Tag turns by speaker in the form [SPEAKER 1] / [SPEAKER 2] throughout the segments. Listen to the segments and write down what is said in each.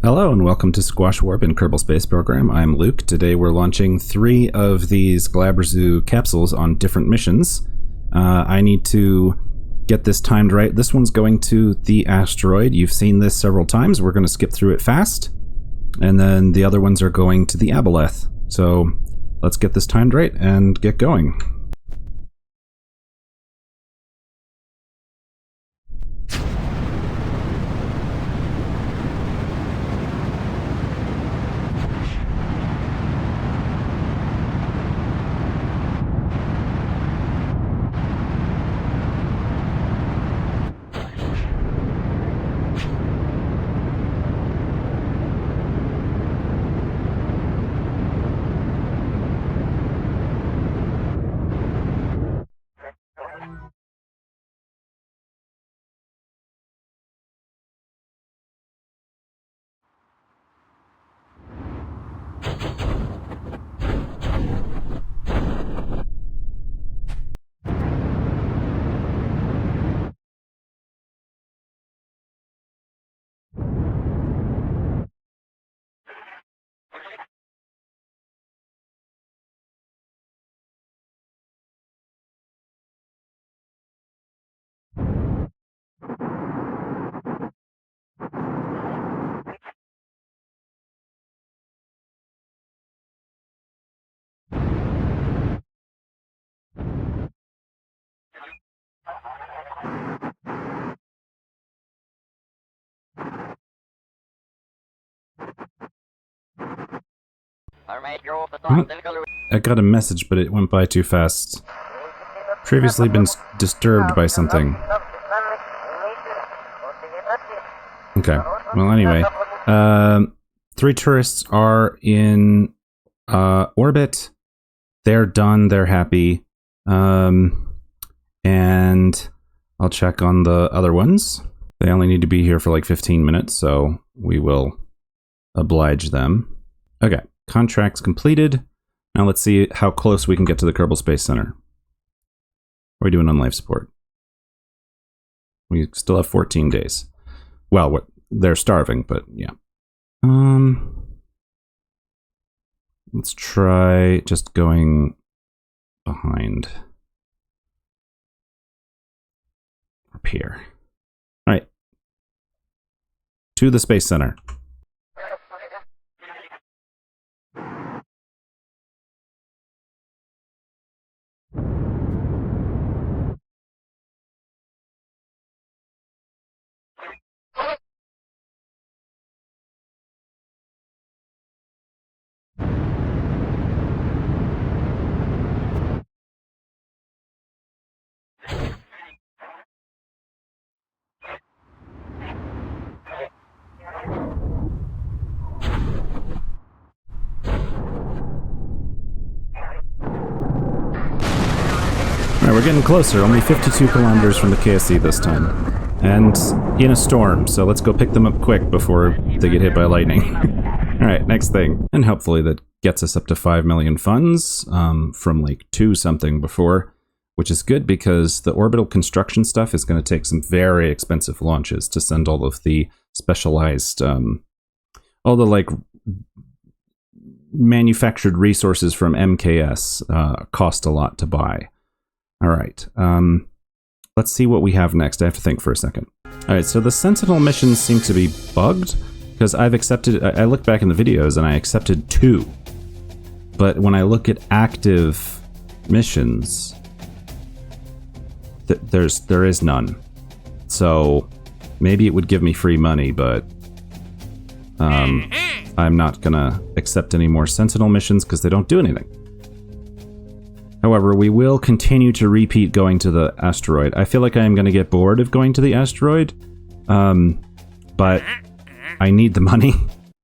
[SPEAKER 1] Hello and welcome to Squashwarp in Kerbal Space Program. I'm Luke. Today we're launching 3 of these Glabrezu capsules on different missions. I need to get this timed right. This one's going to the asteroid. You've seen this several times. We're going to skip through it fast. And then the other ones are going to the Aboleth. So let's get this timed right and get going. I got a message, but it went by too fast. Previously been disturbed by something. Okay, well anyway. 3 tourists are in orbit. They're done, they're happy. And I'll check on the other ones. They only need to be here for like 15 minutes, so we will oblige them. Okay, contracts completed. Now let's see how close we can get to the Kerbal Space Center. What are we doing on life support? We still have 14 days. Well, they're starving, but yeah. Let's try just going behind. Up here. All right. To the Space Center. Alright, we're getting closer, only 52 kilometers from the KSP this time. And in a storm, so let's go pick them up quick before they get hit by lightning. Alright, next thing. And hopefully that gets us up to 5 million funds, from like 2 something before, which is good because the orbital construction stuff is going to take some very expensive launches to send all of the specialized, all the like manufactured resources from MKS cost a lot to buy. All right, let's see what we have next. I have to think for a second. All right, so the Sentinel missions seem to be bugged because I've accepted, I looked back in the videos and I accepted 2. But when I look at active missions, there is none. So maybe it would give me free money, but I'm not gonna accept any more Sentinel missions because they don't do anything. However, we will continue to repeat going to the asteroid. I feel like I am going to get bored of going to the asteroid, but I need the money.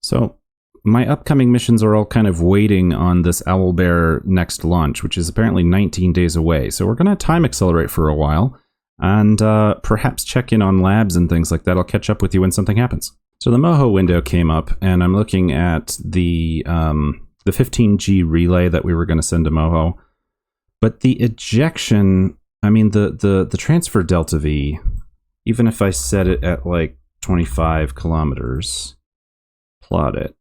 [SPEAKER 1] So my upcoming missions are all kind of waiting on this Owlbear next launch, which is apparently 19 days away. So we're going to time accelerate for a while and perhaps check in on labs and things like that. I'll catch up with you when something happens. So the Moho window came up, and I'm looking at the 15G relay that we were going to send to Moho. But the ejection, I mean, the transfer delta V, even if I set it at like 25 kilometers, plot it.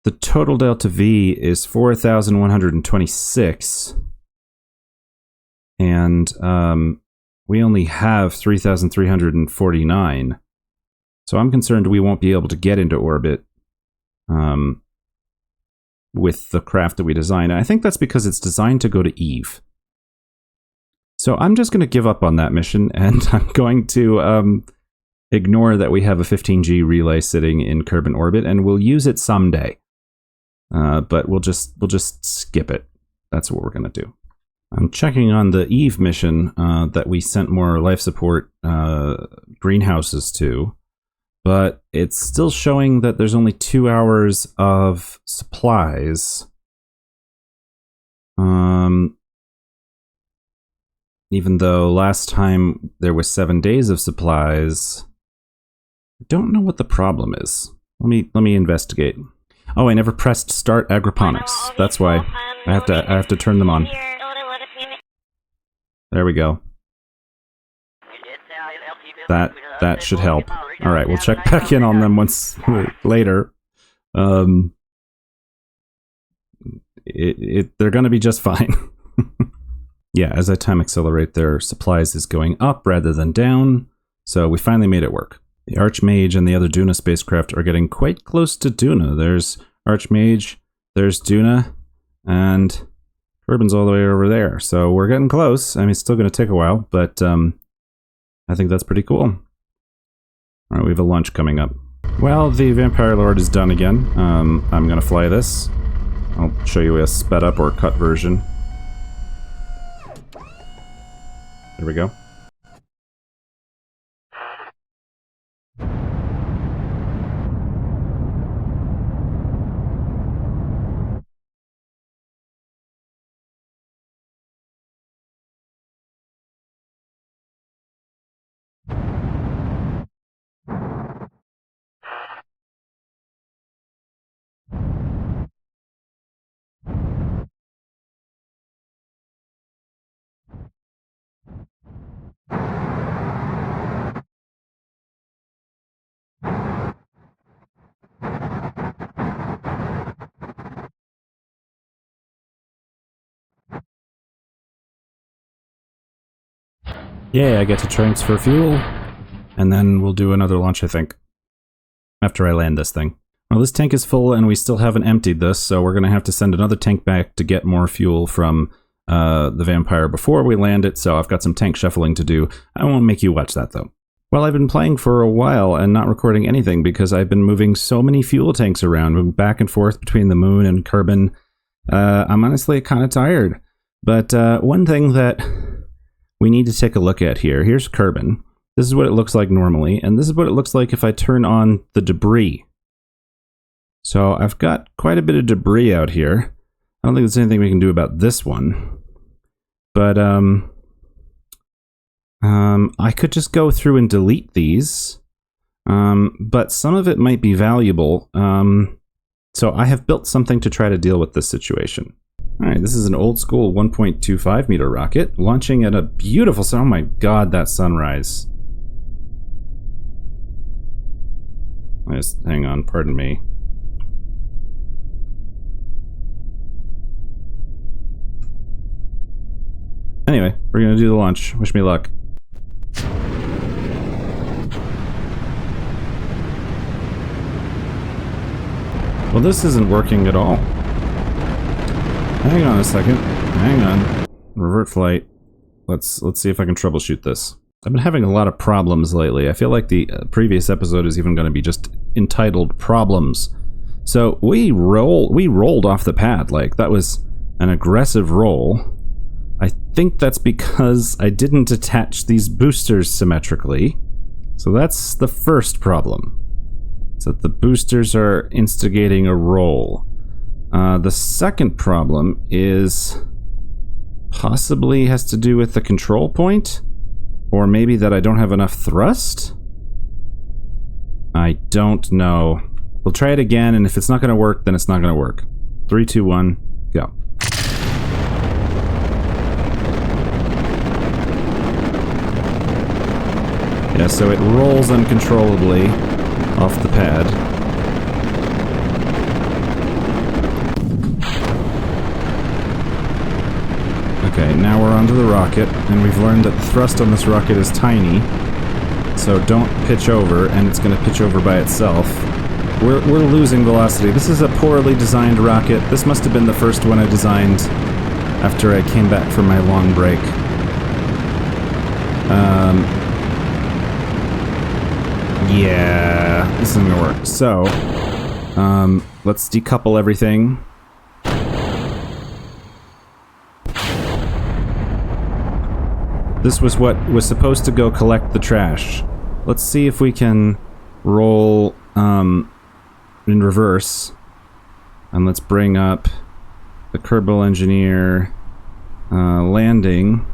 [SPEAKER 1] The total delta V is 4,126. And we only have 3,349. So I'm concerned we won't be able to get into orbit with the craft that we designed. I think that's because it's designed to go to Eve. So I'm just going to give up on that mission, and I'm going to ignore that we have a 15G relay sitting in Kerbin orbit, and we'll use it someday. But we'll just skip it. That's what we're going to do. I'm checking on the Eve mission that we sent more life support greenhouses to, but it's still showing that there's only 2 hours of supplies. Even though last time there was 7 days of supplies. I don't know what the problem is. Let me investigate. Oh, I never pressed start agroponics. That's why I have to turn them on. There we go. That should help. All right, we'll check back in on them once later. They're going to be just fine. Yeah, as I time accelerate, their supplies is going up rather than down. So we finally made it work. The Archmage and the other Duna spacecraft are getting quite close to Duna. There's Archmage, there's Duna, and Kerbin's all the way over there. So we're getting close. I mean, it's still going to take a while, but I think that's pretty cool. All right, we have a launch coming up. Well, the Vampire Lord is done again. I'm going to fly this. I'll show you a sped up or cut version. There we go. Yeah, I get to transfer fuel, and then we'll do another launch, I think, after I land this thing. Well, this tank is full, and we still haven't emptied this, so we're going to have to send another tank back to get more fuel from the Vampire before we land it, so I've got some tank shuffling to do. I won't make you watch that, though. Well, I've been playing for a while and not recording anything because I've been moving so many fuel tanks around, moving back and forth between the moon and Kerbin. I'm honestly kind of tired. But one thing that we need to take a look at here. Here's Kerbin. This is what it looks like normally, and this is what it looks like if I turn on the debris. So I've got quite a bit of debris out here. I don't think there's anything we can do about this one. But I could just go through and delete these. But some of it might be valuable. So I have built something to try to deal with this situation. Alright, this is an old school 1.25 meter rocket launching at a beautiful sun. Oh my god, that sunrise. Just hang on, pardon me. Anyway, we're gonna do the launch. Wish me luck. Well, this isn't working at all. Hang on a second. Hang on. Revert flight. Let's see if I can troubleshoot this. I've been having a lot of problems lately. I feel like the previous episode is even going to be just entitled Problems. So we rolled off the pad. Like, that was an aggressive roll. I think that's because I didn't attach these boosters symmetrically. So that's the first problem. So the boosters are instigating a roll. The second problem is possibly has to do with the control point, or maybe that I don't have enough thrust? I don't know. We'll try it again, and if it's not going to work, then it's not going to work. 3, 2, 1, go. Yeah, so it rolls uncontrollably. off the pad. Okay, now we're onto the rocket, and we've learned that the thrust on this rocket is tiny, so don't pitch over, and it's going to pitch over by itself. We're losing velocity. This is a poorly designed rocket. This must have been the first one I designed after I came back from my long break. Yeah, this isn't gonna work. So, let's decouple everything. This was what was supposed to go collect the trash. Let's see if we can roll, in reverse. And let's bring up the Kerbal Engineer, landing.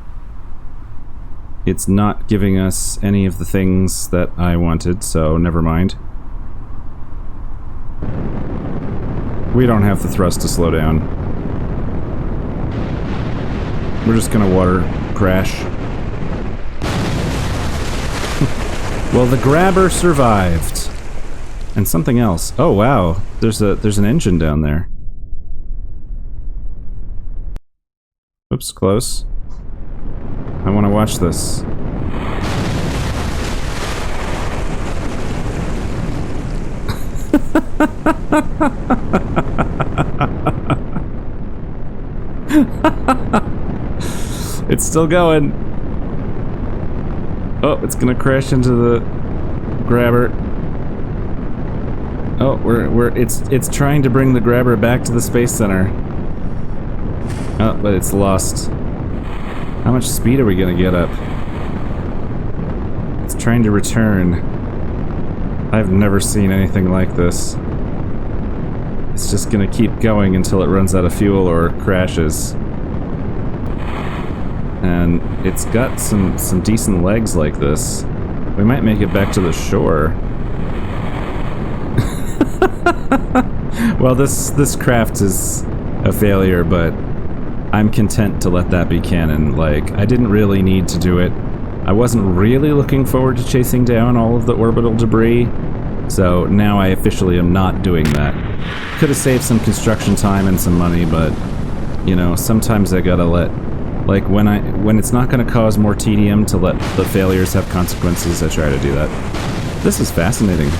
[SPEAKER 1] It's not giving us any of the things that I wanted, so never mind. We don't have the thrust to slow down. We're just gonna water crash. Well, the grabber survived. And something else. Oh wow, there's an engine down there. Oops, close. I want to watch this. It's still going. Oh, it's gonna crash into the grabber. Oh, it's trying to bring the grabber back to the Space Center. Oh, but it's lost. How much speed are we gonna get up? It's trying to return. I've never seen anything like this. It's just gonna keep going until it runs out of fuel or crashes. And it's got some decent legs like this. We might make it back to the shore. Well, this craft is a failure, but I'm content to let that be canon. Like, I didn't really need to do it. I wasn't really looking forward to chasing down all of the orbital debris, so now I officially am not doing that. Could have saved some construction time and some money, but, you know, sometimes I gotta let... Like, when it's not gonna cause more tedium to let the failures have consequences, I try to do that. This is fascinating.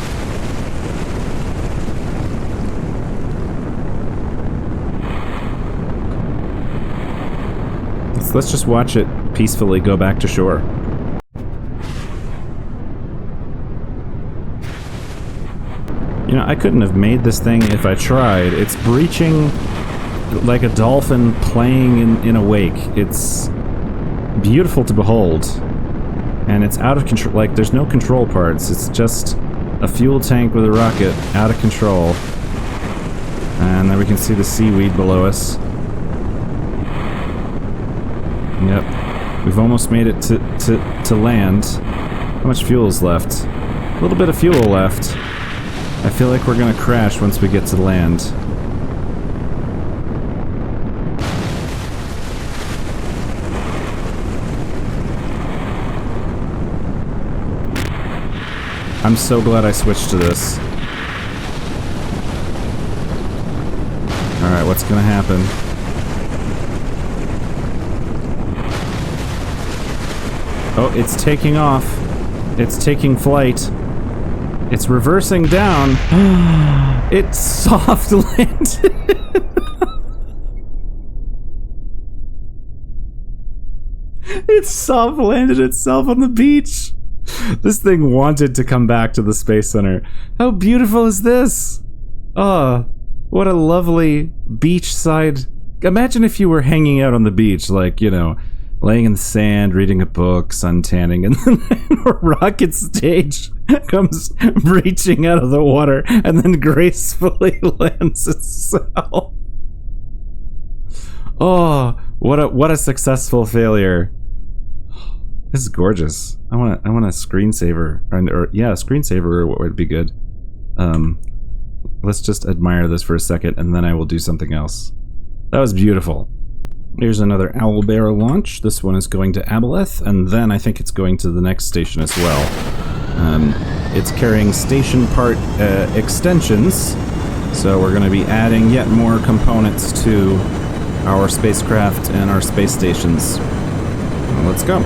[SPEAKER 1] Let's just watch it peacefully go back to shore. You know, I couldn't have made this thing if I tried. It's breaching like a dolphin playing in a wake. It's beautiful to behold. And it's out of control. Like, there's no control parts. It's just a fuel tank with a rocket out of control. And then we can see the seaweed below us. Yep. We've almost made it to land. How much fuel is left? A little bit of fuel left. I feel like we're gonna crash once we get to land. I'm so glad I switched to this. Alright, what's gonna happen? Oh, it's taking off. It's taking flight. It's reversing down. It soft landed. It soft landed itself on the beach. This thing wanted to come back to the Space Center. How beautiful is this? Oh, what a lovely beachside. Imagine if you were hanging out on the beach, like, you know, laying in the sand, reading a book, suntanning, and then a rocket stage comes breaching out of the water and then gracefully lands itself. Oh, what a successful failure. This is gorgeous. I want a screensaver, or yeah, a screensaver would be good. Let's just admire this for a second, and then I will do something else. That was beautiful. Here's another Owlbear launch. This one is going to Aboleth, and then I think it's going to the next station as well. It's carrying station part extensions, so we're going to be adding yet more components to our spacecraft and our space stations. Well, let's go.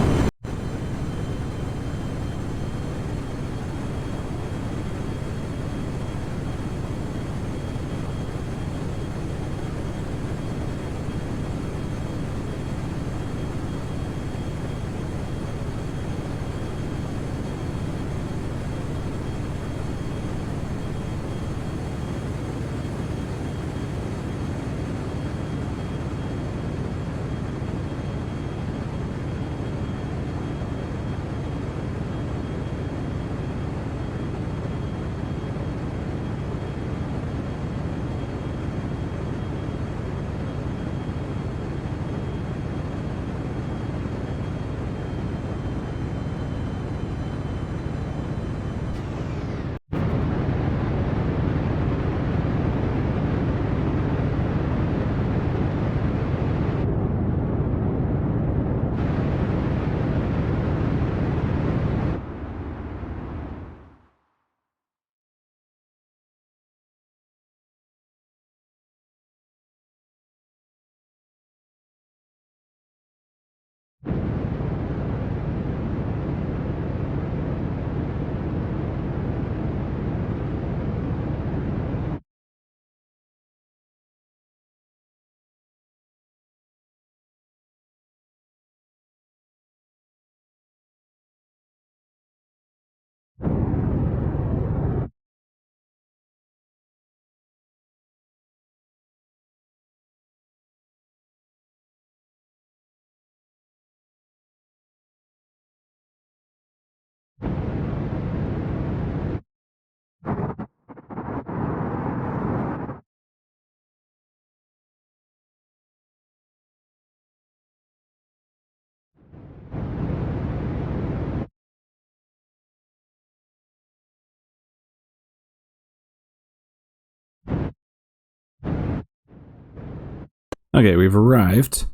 [SPEAKER 1] Okay, we've arrived.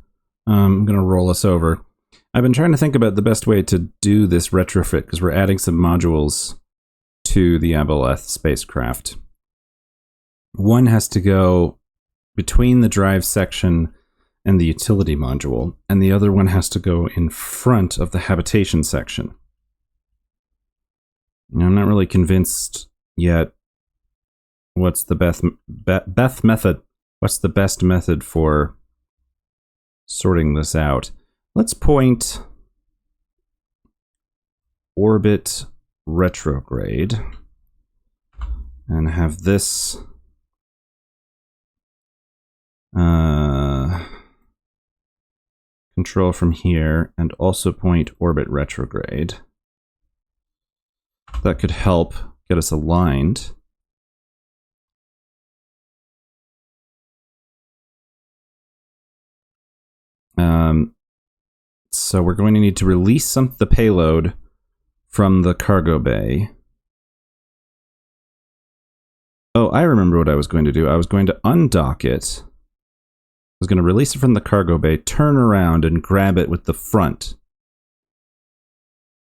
[SPEAKER 1] I'm going to roll us over. I've been trying to think about the best way to do this retrofit because we're adding some modules to the Aboleth spacecraft. One has to go between the drive section and the utility module, and the other one has to go in front of the habitation section. I'm not really convinced yet what's the best method. What's the best method for sorting this out? Let's point orbit retrograde and have this control from here and also point orbit retrograde. That could help get us aligned. So we're going to need to release the payload from the cargo bay. Oh, I remember what I was going to do. I was going to undock it. I was going to release it from the cargo bay, turn around, and grab it with the front.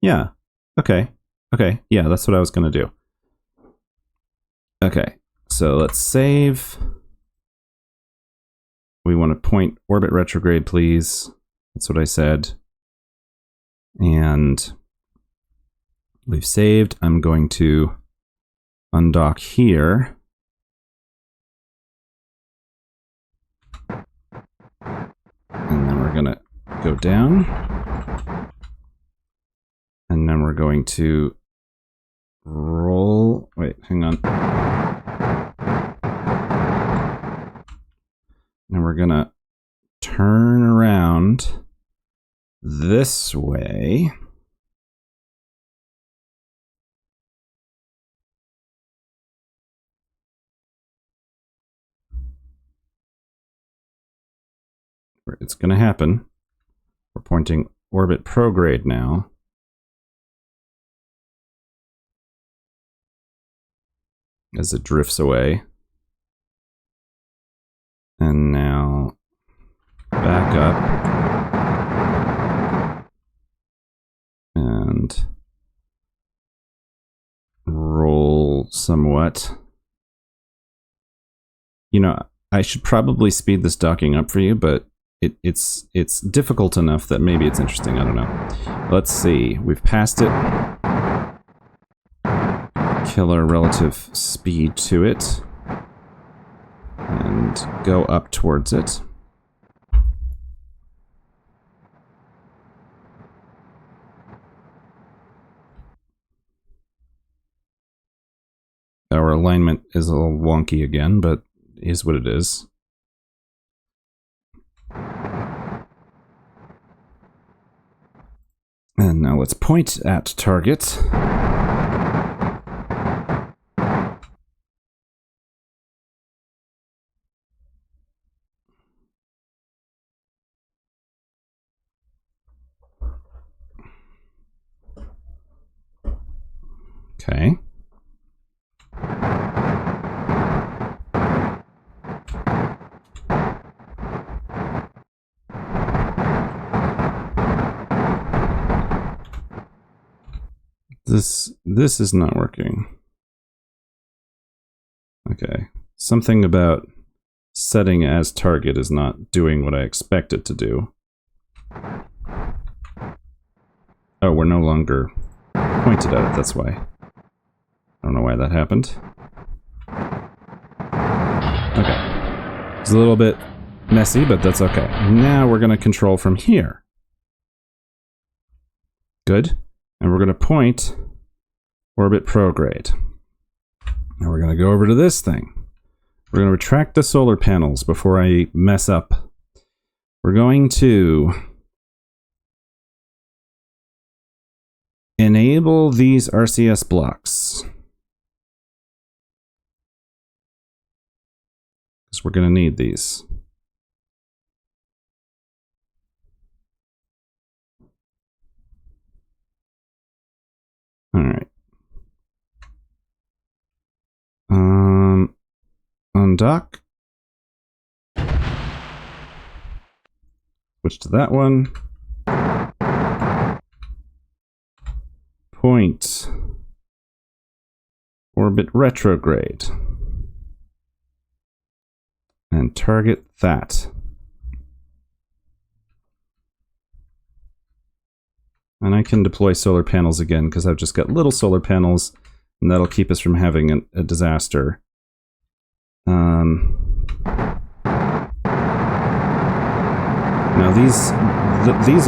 [SPEAKER 1] Yeah. Okay. Okay. Yeah, that's what I was going to do. Okay. So let's save. We want to point orbit retrograde, please. That's what I said. And we've saved. I'm going to undock here. And then we're going to go down. And then we're going to roll. Wait, hang on. And we're going to turn around this way. It's going to happen. We're pointing orbit prograde now. As it drifts away. And now back up. And somewhat. You know, I should probably speed this docking up for you, but it's difficult enough that maybe it's interesting. I don't know. Let's see. We've passed it. Kill our relative speed to it. And go up towards it. Our alignment is a little wonky again, but is what it is. And now let's point at target. Okay. This is not working. Okay. Something about setting as target is not doing what I expect it to do. Oh, we're no longer pointed at it, that's why. I don't know why that happened. Okay. It's a little bit messy, but that's okay. Now we're going to control from here. Good. And we're going to point orbit prograde. Now we're going to go over to this thing. We're going to retract the solar panels before I mess up. We're going to enable these RCS blocks. Because we're going to need these. All right. Undock. Switch to that one. Point. Orbit retrograde. And target that. And I can deploy solar panels again because I've just got little solar panels, and that'll keep us from having a disaster. Now these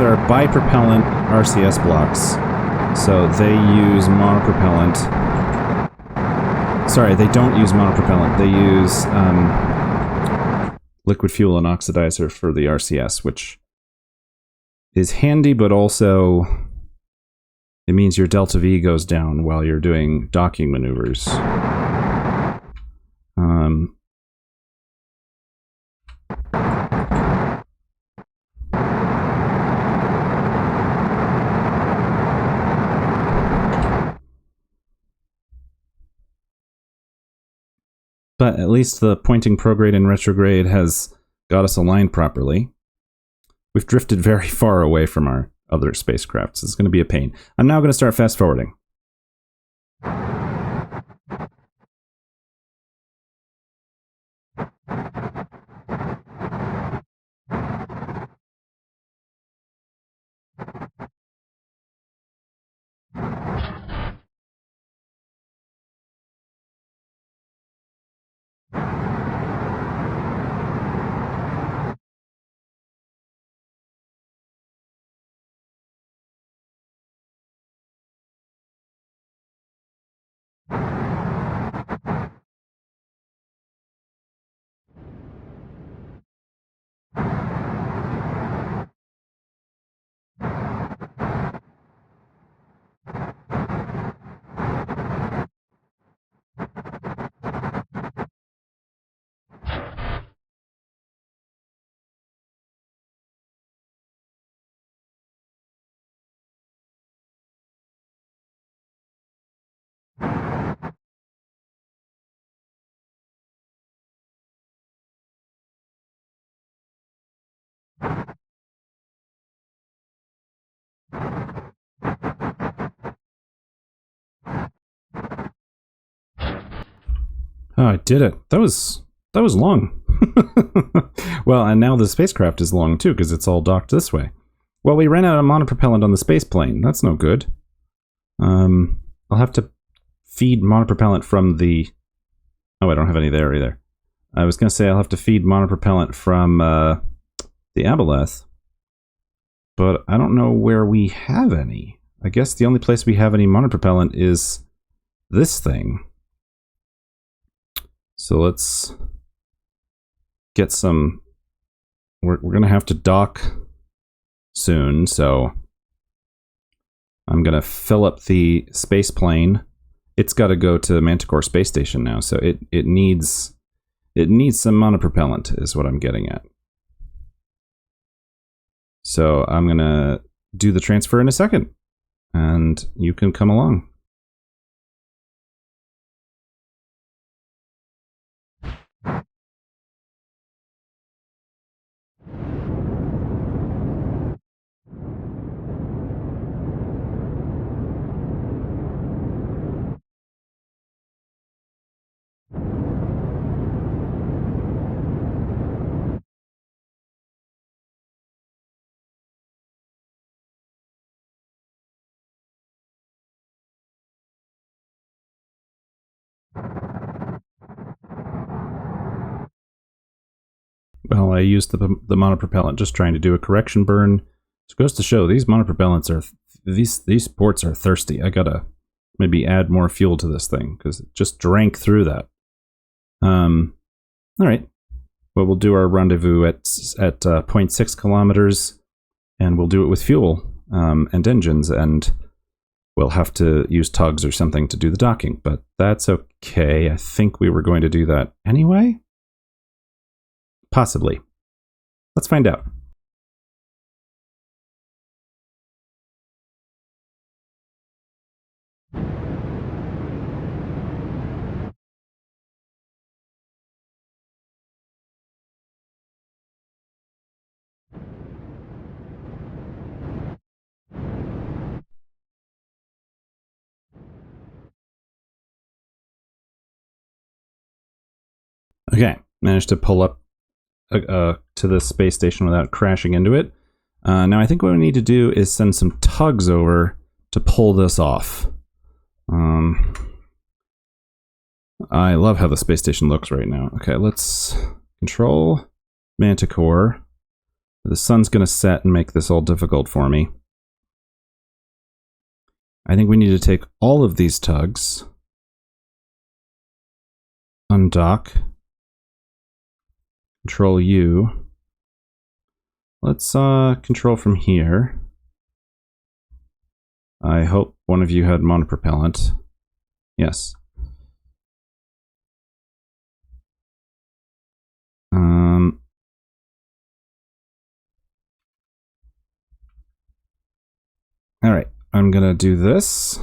[SPEAKER 1] are bipropellant RCS blocks, so they use monopropellant. Sorry, they don't use monopropellant. They use liquid fuel and oxidizer for the RCS, which is handy, but also it means your delta V goes down while you're doing docking maneuvers. But at least the pointing prograde and retrograde has got us aligned properly. We've drifted very far away from our other spacecraft, so it's going to be a pain. I'm now going to start fast forwarding. Oh, I did it. That was long. Well, and now the spacecraft is long too, because it's all docked this way. Well, we ran out of monopropellant on the space plane. That's no good. I'll have to feed monopropellant from the... Oh, I don't have any there either. I was going to say I'll have to feed monopropellant from the aboleth, but I don't know where we have any. I guess the only place we have any monopropellant is this thing. So let's get some... We're going to have to dock soon, so I'm going to fill up the space plane. It's got to go to Manticore Space Station now, so it needs some monopropellant is what I'm getting at. So I'm going to do the transfer in a second, and you can come along. Well, I used the monopropellant just trying to do a correction burn. It goes to show these monopropellants are... These ports are thirsty. I gotta maybe add more fuel to this thing, because it just drank through that. Alright. Well, we'll do our rendezvous at 0.6 kilometers, and we'll do it with fuel and engines, and we'll have to use tugs or something to do the docking, but that's okay. I think we were going to do that anyway? Possibly. Let's find out. Okay, managed to pull up to the space station without crashing into it. Now I think what we need to do is send some tugs over to pull this off. I love how the space station looks right now. Okay, let's control Manticore. The sun's going to set and make this all difficult for me. I think we need to take all of these tugs, undock, control U. Let's control from here. I hope one of you had monopropellant. Yes. Alright, I'm gonna do this.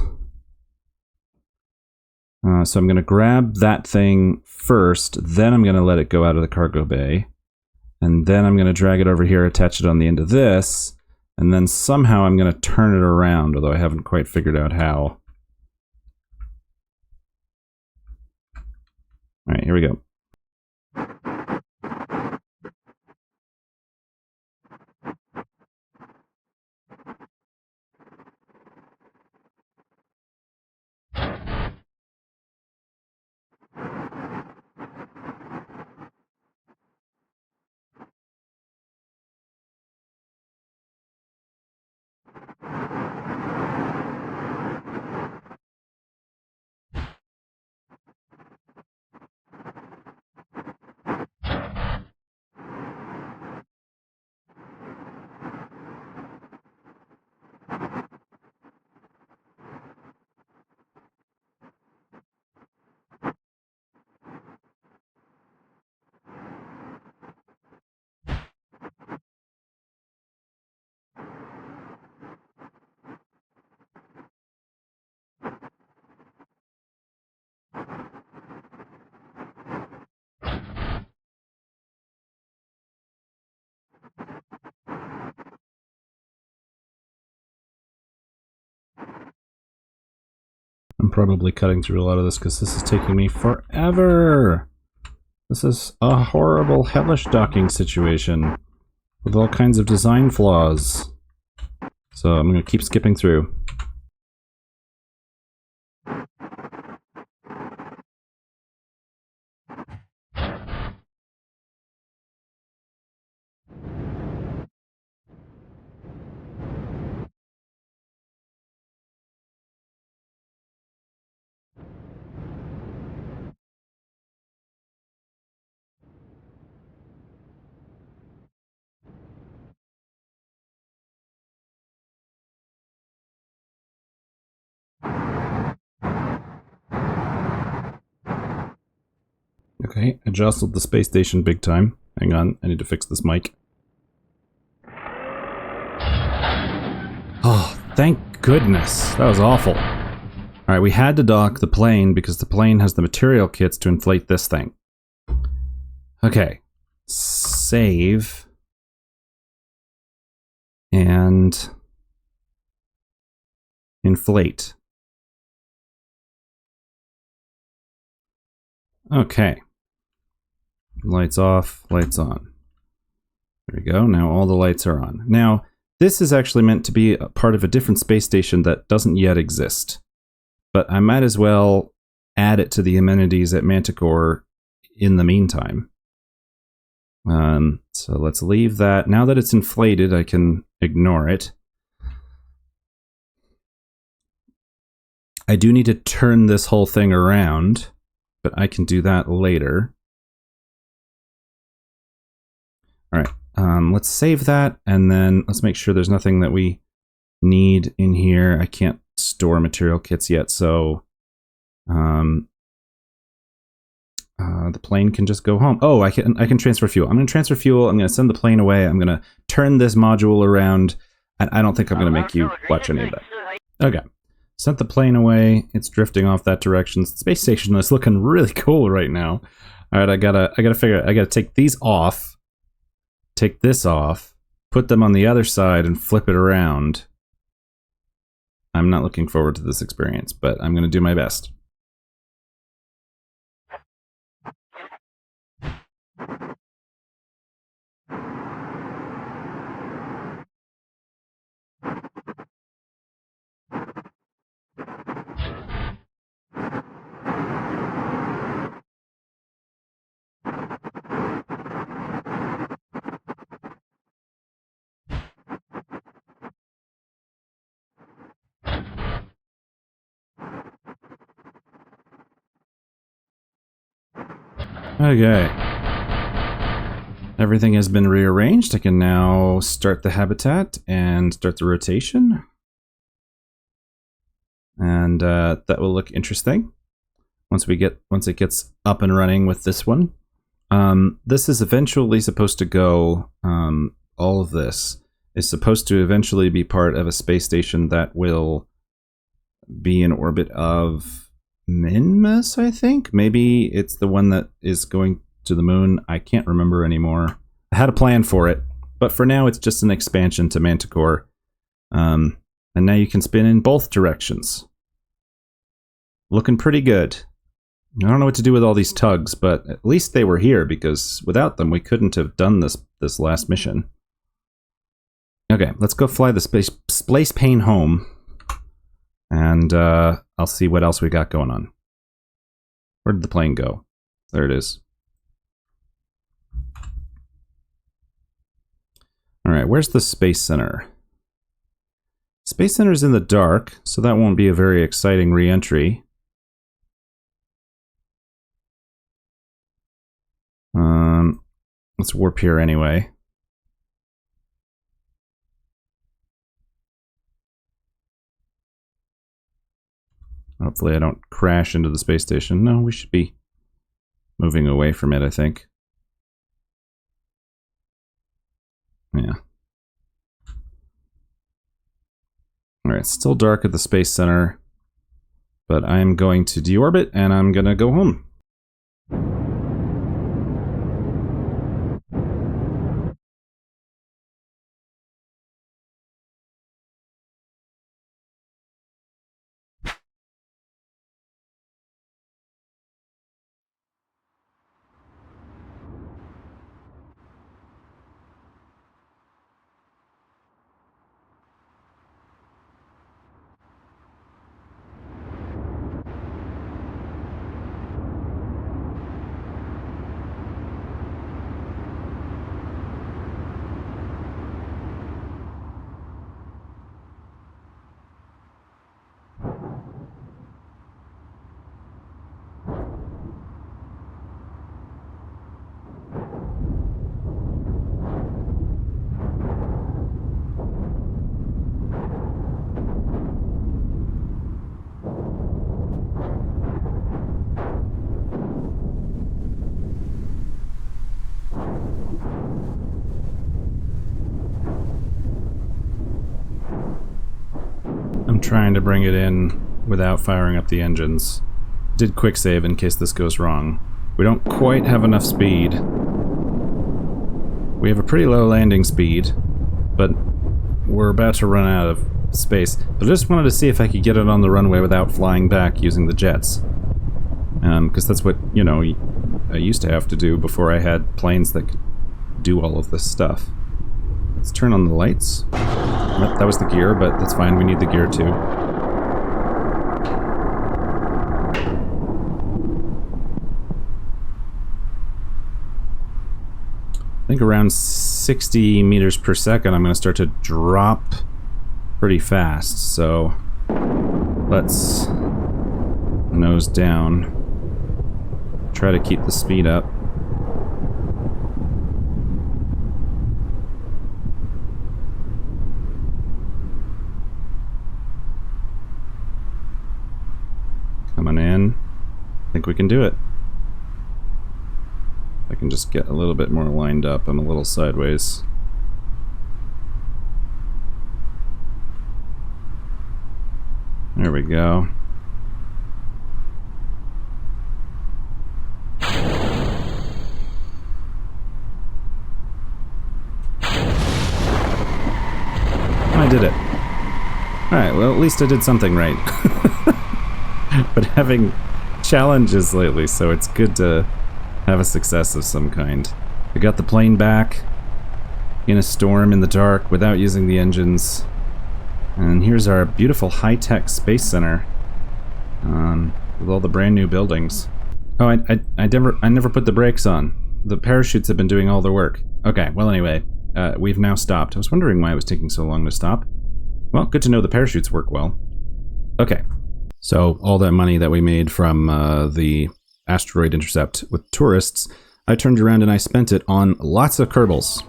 [SPEAKER 1] So I'm gonna grab that thing first, then I'm gonna let it go out of the cargo bay. And then I'm gonna drag it over here, attach it on the end of this, and then somehow I'm gonna turn it around, although I haven't quite figured out how. Alright, here we go. probably cutting through a lot of this because this is taking me forever. This is a horrible, hellish docking situation with all kinds of design flaws. So I'm going to keep skipping through. Okay, I jostled the space station big time. Hang on, I need to fix this mic. Oh, thank goodness. That was awful. Alright, we had to dock the plane because the plane has the material kits to inflate this thing. Okay. Save. And inflate. Okay. Lights off, lights on. There we go. Now all the lights are on. Now, this is actually meant to be a part of a different space station that doesn't yet exist. But I might as well add it to the amenities at Manticore in the meantime. So let's leave that. Now that it's inflated, I can ignore it. I do need to turn this whole thing around, but I can do that later. All right, let's save that, and then let's make sure there's nothing that we need in here. I can't store material kits yet, so the plane can just go home. Oh, I can transfer fuel. I'm going to transfer fuel. I'm going to send the plane away. I'm going to turn this module around, and I don't think I'm going to make you watch any of that. Okay. Sent the plane away. It's drifting off that direction. The space station is looking really cool right now. All right, I gotta figure. I gotta take these off. Take this off. Put them on the other side and flip it around. I'm not looking forward to this experience, but I'm gonna do my best. Okay. Everything has been rearranged. I can now start the habitat and start the rotation. And that will look interesting once it gets up and running with this one. This is eventually supposed to go, all of this is supposed to eventually be part of a space station that will be in orbit of Minmus, I think? Maybe it's the one that is going to the moon. I can't remember anymore. I had a plan for it, but for now it's just an expansion to Manticore. And now you can spin in both directions. Looking pretty good. I don't know what to do with all these tugs, but at least they were here, because without them we couldn't have done this last mission. Okay, let's go fly the space plane home. And I'll see what else we got going on. Where did the plane go? There it is. Alright, where's the Space Center? Space Center's in the dark, so that won't be a very exciting re-entry. Let's warp here anyway. Hopefully I don't crash into the space station. No, we should be moving away from it, I think. Yeah. Alright, still dark at the Space Center, but I'm going to deorbit and I'm gonna go home. trying to bring it in without firing up the engines. Did quick save in case this goes wrong. We don't quite have enough speed. We have a pretty low landing speed, but we're about to run out of space. But I just wanted to see if I could get it on the runway without flying back using the jets. Because that's what, you know, I used to have to do before I had planes that could do all of this stuff. Let's turn on the lights. Yep, that was the gear, but that's fine. We need the gear too. I think around 60 meters per second I'm going to start to drop pretty fast, so let's nose down. Try to keep the speed up. Coming in. I think we can do it. I can just get a little bit more lined up. I'm a little sideways. There we go. I did it. Alright, well, at least I did something right. But having challenges lately, so it's good to have a success of some kind. We got the plane back in a storm in the dark without using the engines. And here's our beautiful high-tech space center with all the brand new buildings. Oh, I never put the brakes on. The parachutes have been doing all the work. Okay, well anyway, we've now stopped. I was wondering why it was taking so long to stop. Well, good to know the parachutes work well. Okay, so all that money that we made from the asteroid intercept with tourists, I turned around and I spent it on lots of Kerbals.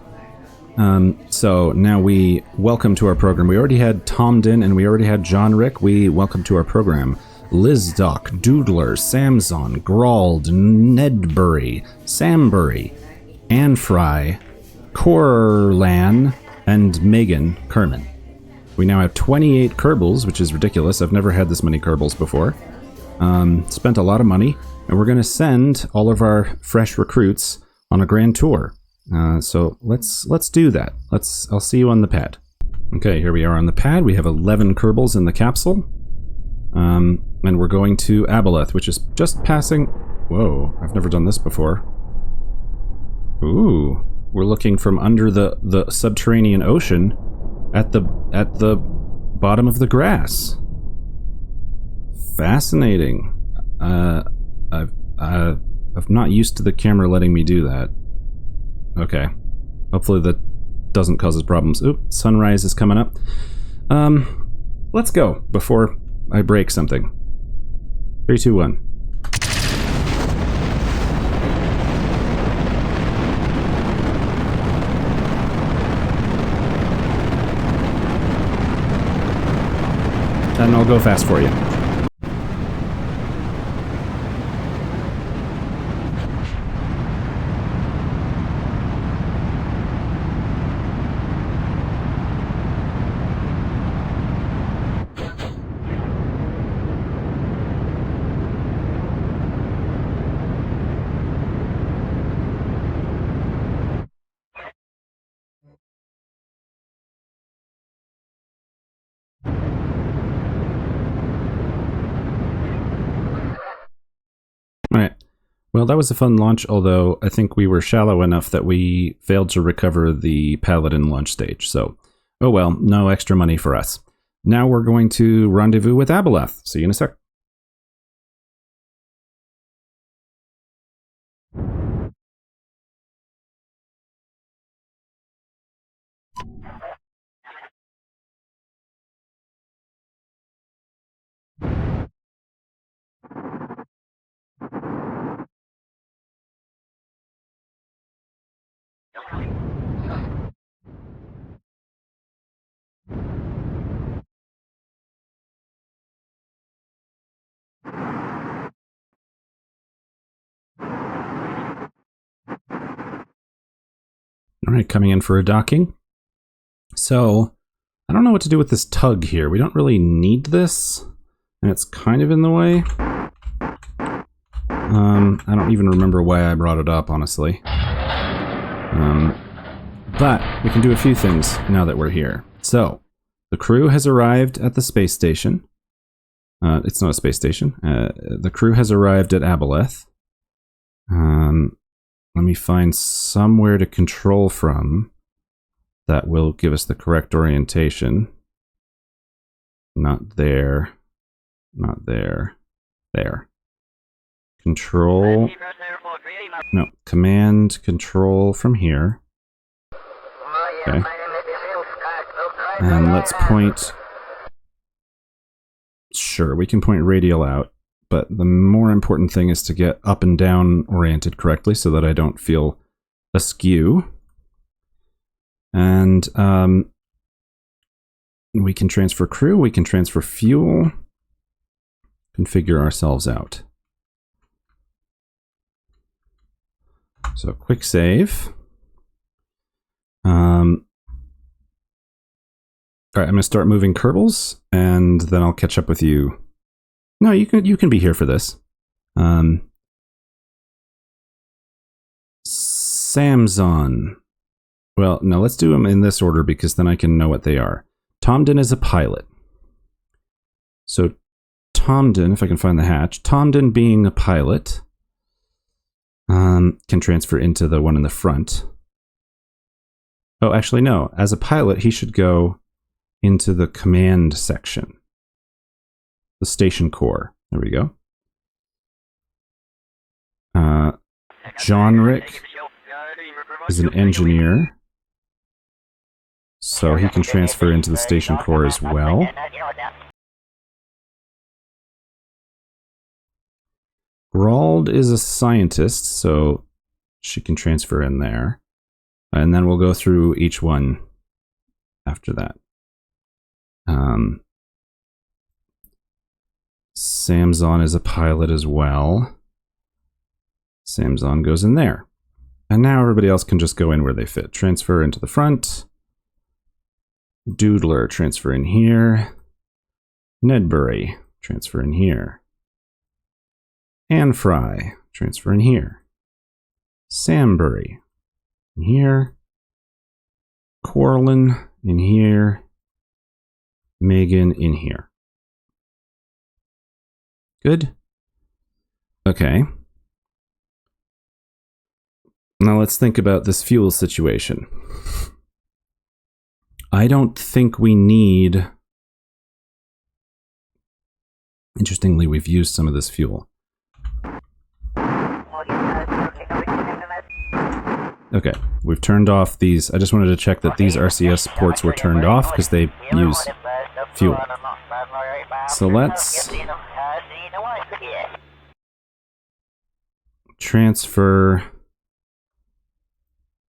[SPEAKER 1] So now we welcome to our program. We already had Tomden and we already had John Rick. We welcome to our program Lizdoc, Doodler, Samson, Grawled, Nedbury, Sambury, Anne Fry, Corlan, and Megan Kerman. We now have 28 Kerbals, which is ridiculous. I've never had this many Kerbals before. Spent a lot of money, and we're going to send all of our fresh recruits on a grand tour. So let's do that. I'll see you on the pad. Okay, here we are on the pad. We have 11 Kerbals in the capsule. And we're going to Aboleth, which is just passing... Whoa, I've never done this before. Ooh, we're looking from under the subterranean ocean at the bottom of the grass. Fascinating. I'm not used to the camera letting me do that. Okay. Hopefully that doesn't cause us problems. Oop, sunrise is coming up. Let's go before I break something. 3, 2, 1. And I'll go fast for you. Alright, well that was a fun launch, although I think we were shallow enough that we failed to recover the Paladin launch stage, so oh well, no extra money for us. Now we're going to rendezvous with Aboleth. See you in a sec. Alright, coming in for a docking. So, I don't know what to do with this tug here. We don't really need this, and it's kind of in the way. I don't even remember why I brought it up, honestly. But we can do a few things now that we're here. So, the crew has arrived at the space station. It's not a space station. The crew has arrived at Aboleth. Let me find somewhere to control from that will give us the correct orientation. Not there. Not there. There. Control. No, command control from here. Okay. And let's point. Sure, we can point radial out, but the more important thing is to get up and down oriented correctly so that I don't feel askew. And we can transfer crew, we can transfer fuel, configure ourselves out. So quick save. All right, I'm gonna start moving Kerbals, and then I'll catch up with you. No, you can be here for this. Samson. Well, no, let's do them in this order because then I can know what they are. Tomden is a pilot. So Tomden, if I can find the hatch, Tomden being a pilot, can transfer into the one in the front. Oh, actually, no. As a pilot, he should go into the command section. The station core. There we go. John Rick is an engineer, so he can transfer into the station core as well. Rawld is a scientist, so she can transfer in there. And then we'll go through each one after that. Samson is a pilot as well. Samson goes in there. And now everybody else can just go in where they fit. Transfer into the front. Doodler, transfer in here. Nedbury, transfer in here. Anne Fry, transfer in here. Sambury, in here. Corlin, in here. Megan, in here. Good. Okay. Now let's think about this fuel situation. I don't think we need... Interestingly, we've used some of this fuel. Okay, we've turned off these. I just wanted to check that these RCS ports were turned off because they use fuel. So let's transfer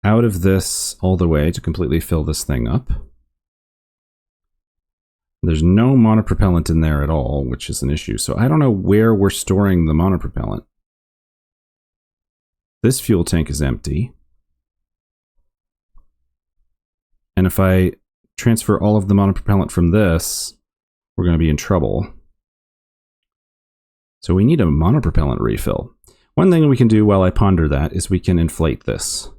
[SPEAKER 1] out of this all the way to completely fill this thing up. There's no monopropellant in there at all, which is an issue. So I don't know where we're storing the monopropellant. This fuel tank is empty. And if I transfer all of the monopropellant from this, we're going to be in trouble. So we need a monopropellant refill. One thing we can do while I ponder that is we can inflate this.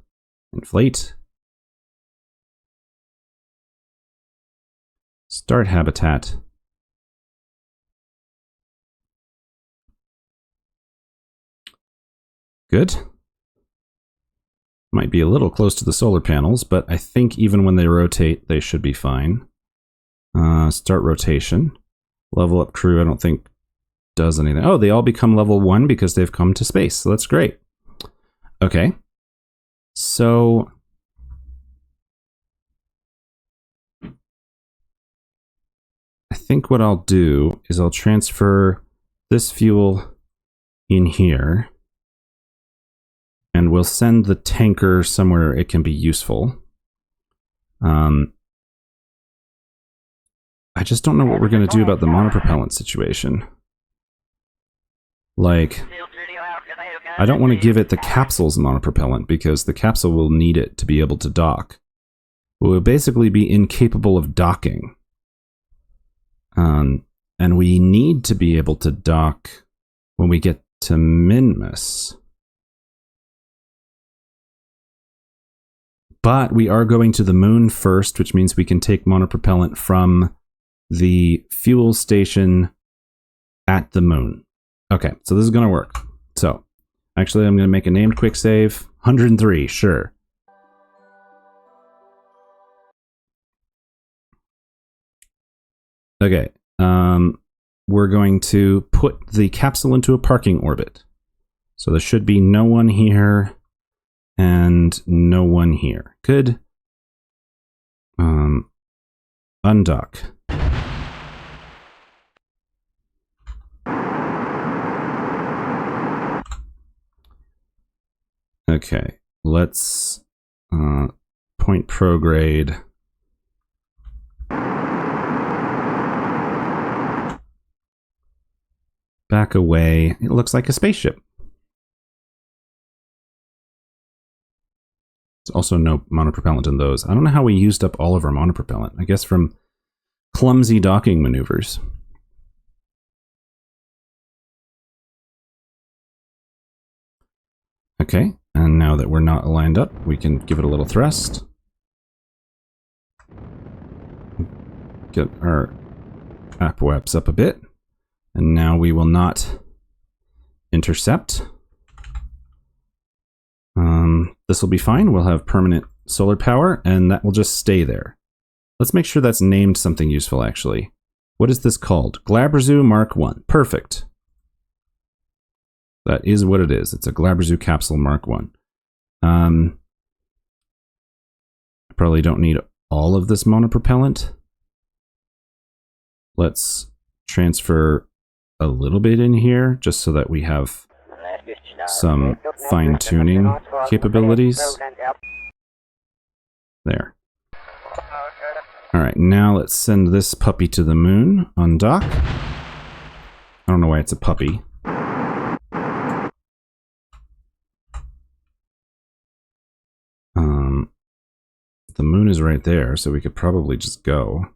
[SPEAKER 1] Inflate. Start habitat. Good. Might be a little close to the solar panels, but I think even when they rotate, they should be fine. Start rotation. Level up crew, I don't think does anything. Oh, they all become level 1 because they've come to space, so that's great. Okay. So... I think what I'll do is I'll transfer this fuel in here. And we'll send the tanker somewhere it can be useful. I just don't know what we're going to do about the monopropellant situation. Like, I don't want to give it the capsule's monopropellant because the capsule will need it to be able to dock. will basically be incapable of docking. And we need to be able to dock when we get to Minmus. But we are going to the moon first, which means we can take monopropellant from the fuel station at the moon. Okay, so this is going to work. So, actually, I'm going to make a named quick save. 103, sure. Okay, we're going to put the capsule into a parking orbit. So there should be no one here and no one here. Good. Undock. Okay, let's point prograde. Back away. It looks like a spaceship. There's also no monopropellant in those. I don't know how we used up all of our monopropellant. I guess from clumsy docking maneuvers. Okay, and now that we're not lined up, we can give it a little thrust. Get our apoaps up a bit. And now we will not intercept. This will be fine. We'll have permanent solar power, and that will just stay there. Let's make sure that's named something useful, actually. What is this called? Glabrezu Mark 1. Perfect. That is what it is. It's a Glabrezu capsule Mark 1. I probably don't need all of this monopropellant. Let's transfer a little bit in here, just so that we have some fine-tuning capabilities. There. Alright, now let's send this puppy to the moon. Undock. I don't know why it's a puppy. The moon is right there, so we could probably just go.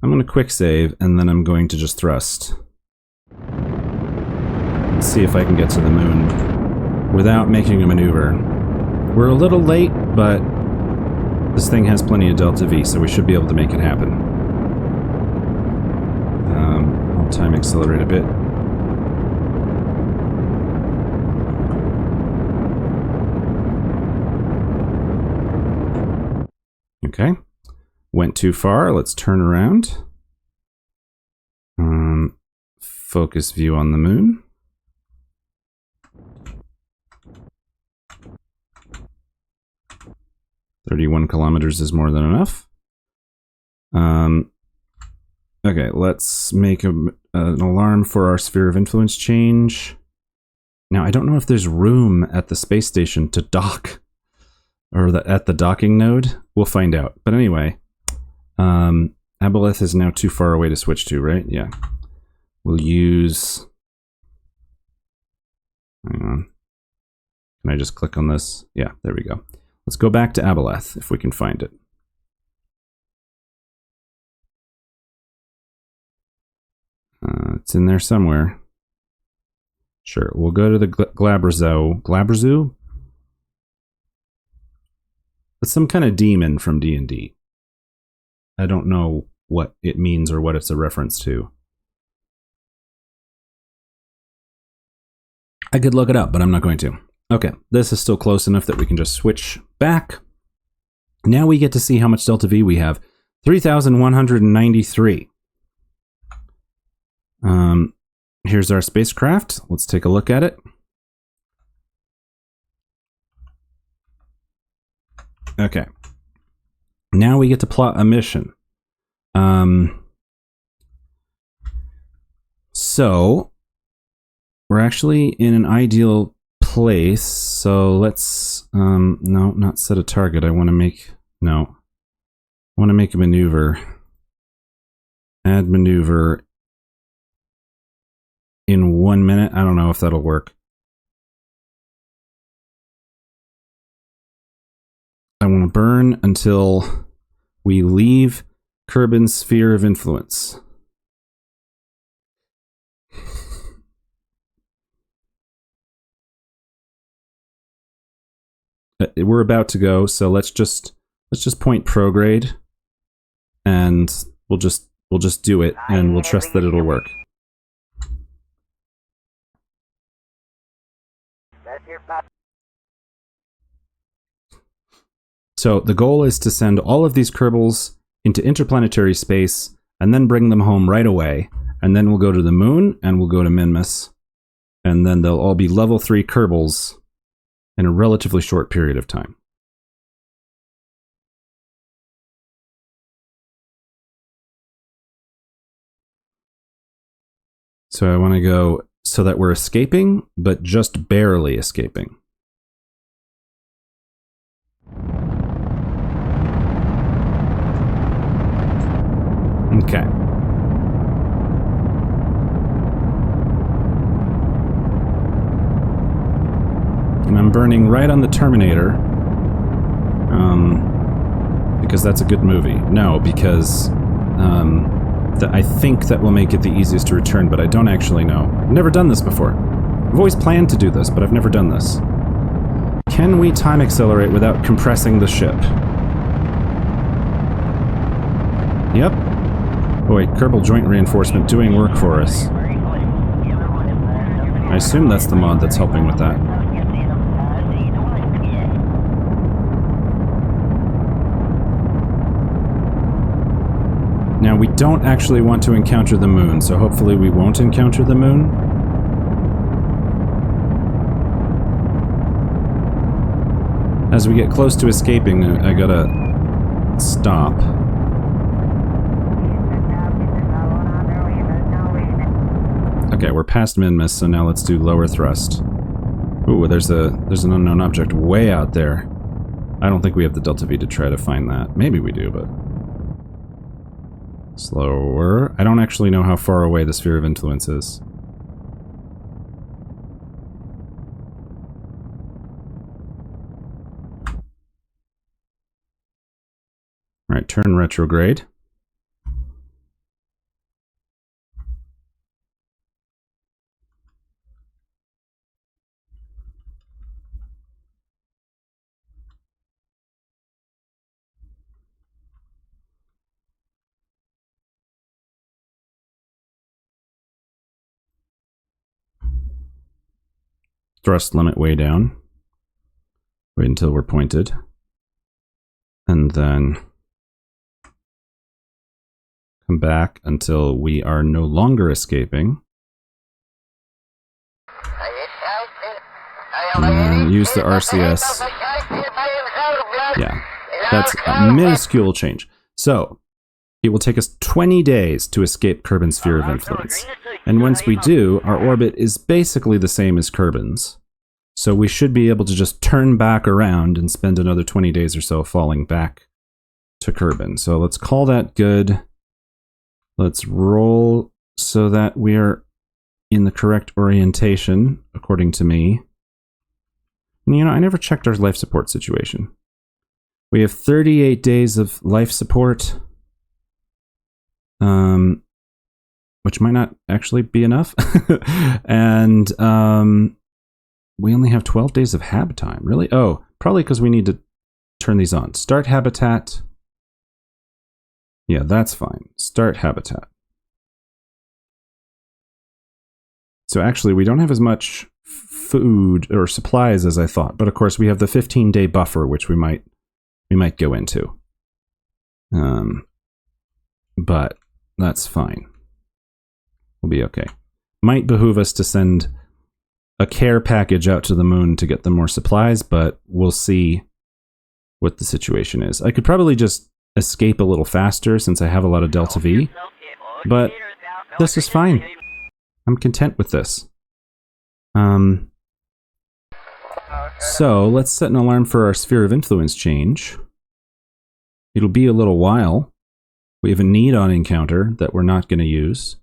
[SPEAKER 1] I'm going to quick save, and then I'm going to just thrust. Let's see if I can get to the moon without making a maneuver. We're a little late, but this thing has plenty of delta V, so we should be able to make it happen. I'll time accelerate a bit. Okay. Went too far. Let's turn around. Focus view on the moon. "31 kilometers is more than enough." Okay, let's make an alarm for our sphere of influence change. Now, I don't know if there's room at the space station to dock, or at the docking node. We'll find out. But anyway, Aboleth is now too far away to switch to, right? Yeah. We'll use... Hang on. Can I just click on this? Yeah, there we go. Let's go back to Aboleth, if we can find it. It's in there somewhere. Sure, we'll go to the Glabrezu. Glabrezu? It's some kind of demon from D&D. I don't know what it means or what it's a reference to. I could look it up, but I'm not going to. Okay, this is still close enough that we can just switch back. Now we get to see how much delta V we have. 3,193. Here's our spacecraft. Let's take a look at it. Okay. Now we get to plot a mission. So we're actually in an ideal place. So let's no, not set a target. I want to make a maneuver. Add maneuver in 1 minute. I don't know if that'll work. burn until we leave Kerbin's sphere of influence. We're about to go, so let's just point prograde, and we'll just do it, and we'll trust that it'll work. So the goal is to send all of these Kerbals into interplanetary space, and then bring them home right away, and then we'll go to the moon, and we'll go to Minmus, and then they'll all be level 3 Kerbals in a relatively short period of time. So I want to go so that we're escaping, but just barely escaping. Okay. And I'm burning right on the Terminator. Because that's a good movie. No, because I think that will make it the easiest to return, but I don't actually know. I've never done this before. I've always planned to do this, but I've never done this. Can we time accelerate without compressing the ship? Yep. Oh wait, Kerbal Joint Reinforcement doing work for us. I assume that's the mod that's helping with that. Now, we don't actually want to encounter the moon, so hopefully we won't encounter the moon. As we get close to escaping, I gotta stop. Okay, we're past Minmus, so now let's do lower thrust. Ooh, there's an unknown object way out there. I don't think we have the Delta V to try to find that. Maybe we do, but... slower. I don't actually know how far away the sphere of influence is. Alright, turn retrograde. Thrust limit way down. Wait until we're pointed. And then come back until we are no longer escaping. And then use the RCS. Yeah, that's a minuscule change. So, it will take us 20 days to escape Kerbin's sphere of influence. And once we do, our orbit is basically the same as Kerbin's. So we should be able to just turn back around and spend another 20 days or so falling back to Kerbin. So let's call that good. Let's roll so that we're in the correct orientation, according to me. And you know, I never checked our life support situation. We have 38 days of life support. Which might not actually be enough. And we only have 12 days of hab time. Really? Oh, probably because we need to turn these on. Start habitat. Yeah, that's fine. Start habitat. So actually, we don't have as much food or supplies as I thought. But of course, we have the 15-day buffer, which we might go into. But that's fine. We'll be okay. Might behoove us to send a care package out to the moon to get them more supplies, but we'll see what the situation is. I could probably just escape a little faster since I have a lot of Delta V, but this is fine. I'm content with this. So let's set an alarm for our sphere of influence change. It'll be a little while. We have a need on encounter that we're not going to use.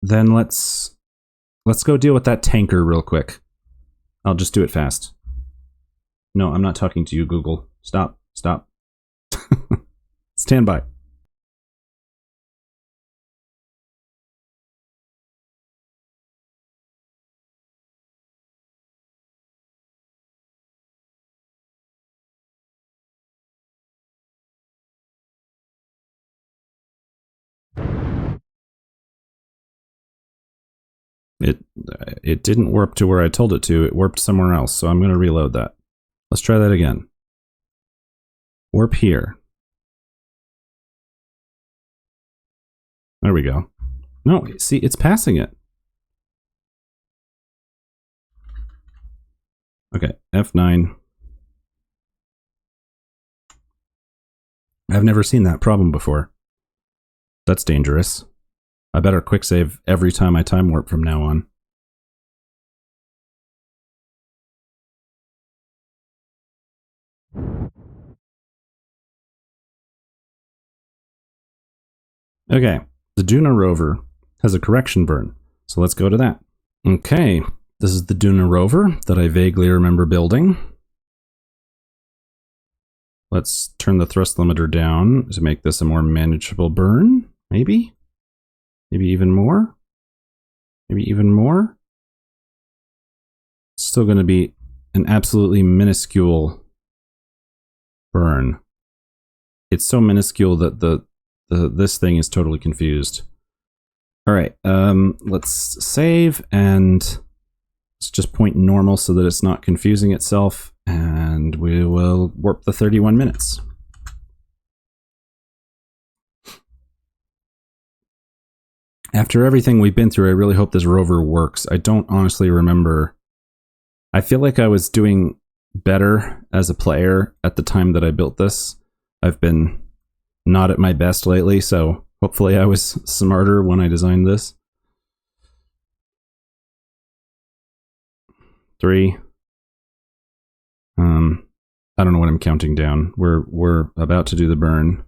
[SPEAKER 1] Then let's go deal with that tanker real quick. I'll just do it fast. No, I'm not talking to you, Google. Stop. Stop. Stand by. It didn't warp to where I told it to. It warped somewhere else, so I'm going to reload that. Let's try that again. Warp here. There we go. No, see, it's passing it. Okay, F9. I've never seen that problem before. That's dangerous. I better quick save every time I time warp from now on. Okay, the Duna rover has a correction burn, so let's go to that. Okay, this is the Duna rover that I vaguely remember building. Let's turn the thrust limiter down to make this a more manageable burn, maybe? Maybe even more? Maybe even more? It's still going to be an absolutely minuscule burn. It's so minuscule that this thing is totally confused. All right, let's save and let's just point normal so that it's not confusing itself, and we will warp the 31 minutes. After everything we've been through, I really hope this rover works. I don't honestly remember. I feel like I was doing better as a player at the time that I built this. I've been not at my best lately, so hopefully I was smarter when I designed this. 3. I don't know what I'm counting down. We're about to do the burn.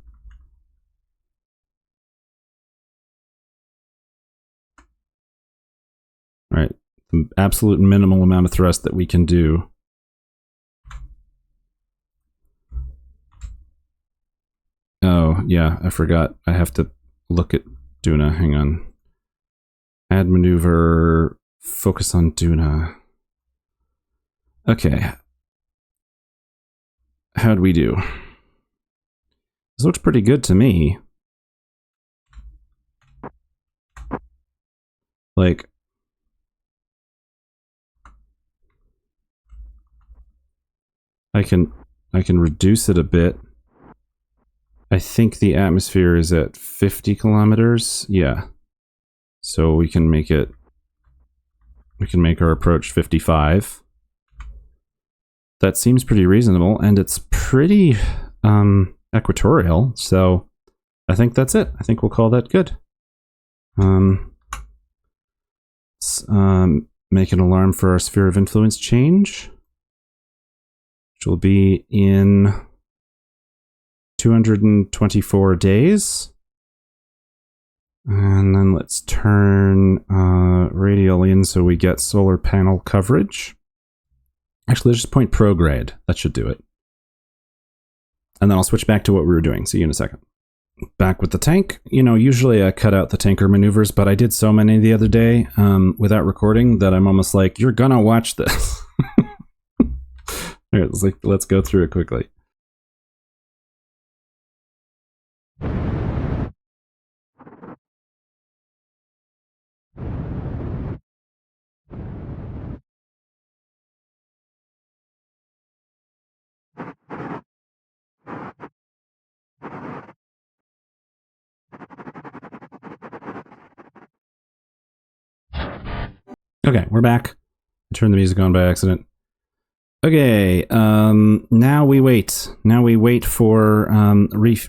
[SPEAKER 1] All right, the absolute minimal amount of thrust that we can do. Oh, yeah, I forgot. I have to look at Duna. Hang on. Add maneuver, focus on Duna. Okay. How'd we do? This looks pretty good to me. Like, I can reduce it a bit. I think the atmosphere is at 50 kilometers. Yeah. So we can make it, we can make our approach 55. That seems pretty reasonable, and it's pretty equatorial, so I think that's it. I think we'll call that good. Let's make an alarm for our sphere of influence change, which will be in 224 days. And then let's turn radial in so we get solar panel coverage. Actually, let's just point prograde. That should do it. And then I'll switch back to what we were doing. See you in a second. Back with the tank. You know, usually I cut out the tanker maneuvers, but I did so many the other day without recording that I'm almost like, you're gonna watch this. All right, let's go through it quickly. Okay, we're back. I turned the music on by accident. Okay, now we wait. Now we wait for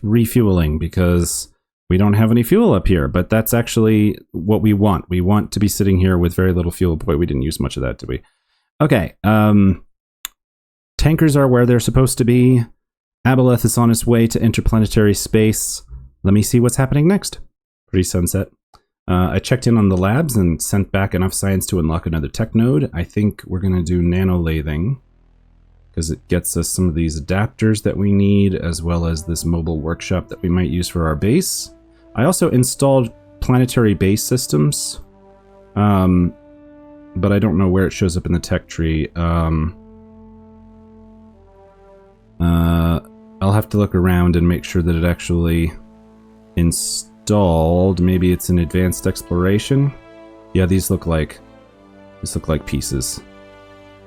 [SPEAKER 1] refueling because we don't have any fuel up here, but that's actually what we want. We want to be sitting here with very little fuel. Boy, we didn't use much of that, did we? Okay, tankers are where they're supposed to be. Aboleth is on its way to interplanetary space. Let me see what's happening next. Pretty sunset. I checked in on the labs and sent back enough science to unlock another tech node. I think we're going to do nanolathing, because it gets us some of these adapters that we need, as well as this mobile workshop that we might use for our base. I also installed planetary base systems, but I don't know where it shows up in the tech tree. I'll have to look around and make sure that it actually installed. Maybe it's in advanced exploration. Yeah, these look like pieces.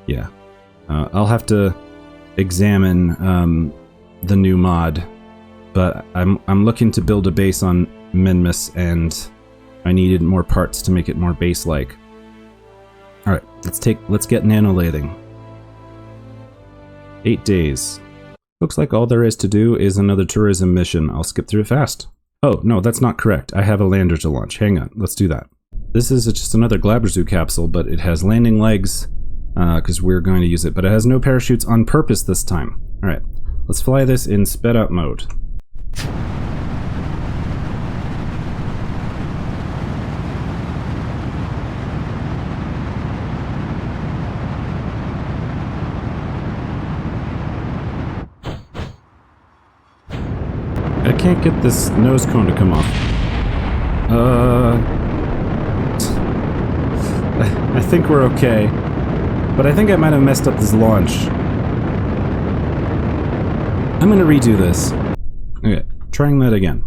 [SPEAKER 1] Yeah, I'll have to examine the new mod, but I'm looking to build a base on Minmus, and I needed more parts to make it more base-like. All right, let's get nanolathing. 8 days. Looks like all there is to do is another tourism mission. I'll skip through it fast. Oh, no, that's not correct. I have a lander to launch. Hang on, let's do that. This is just another Glabrezu capsule, but it has landing legs, because we're going to use it, but it has no parachutes on purpose this time. All right, let's fly this in sped up mode. I can't get this nose cone to come off. I think we're okay. But I think I might have messed up this launch. I'm gonna redo this. Okay, trying that again.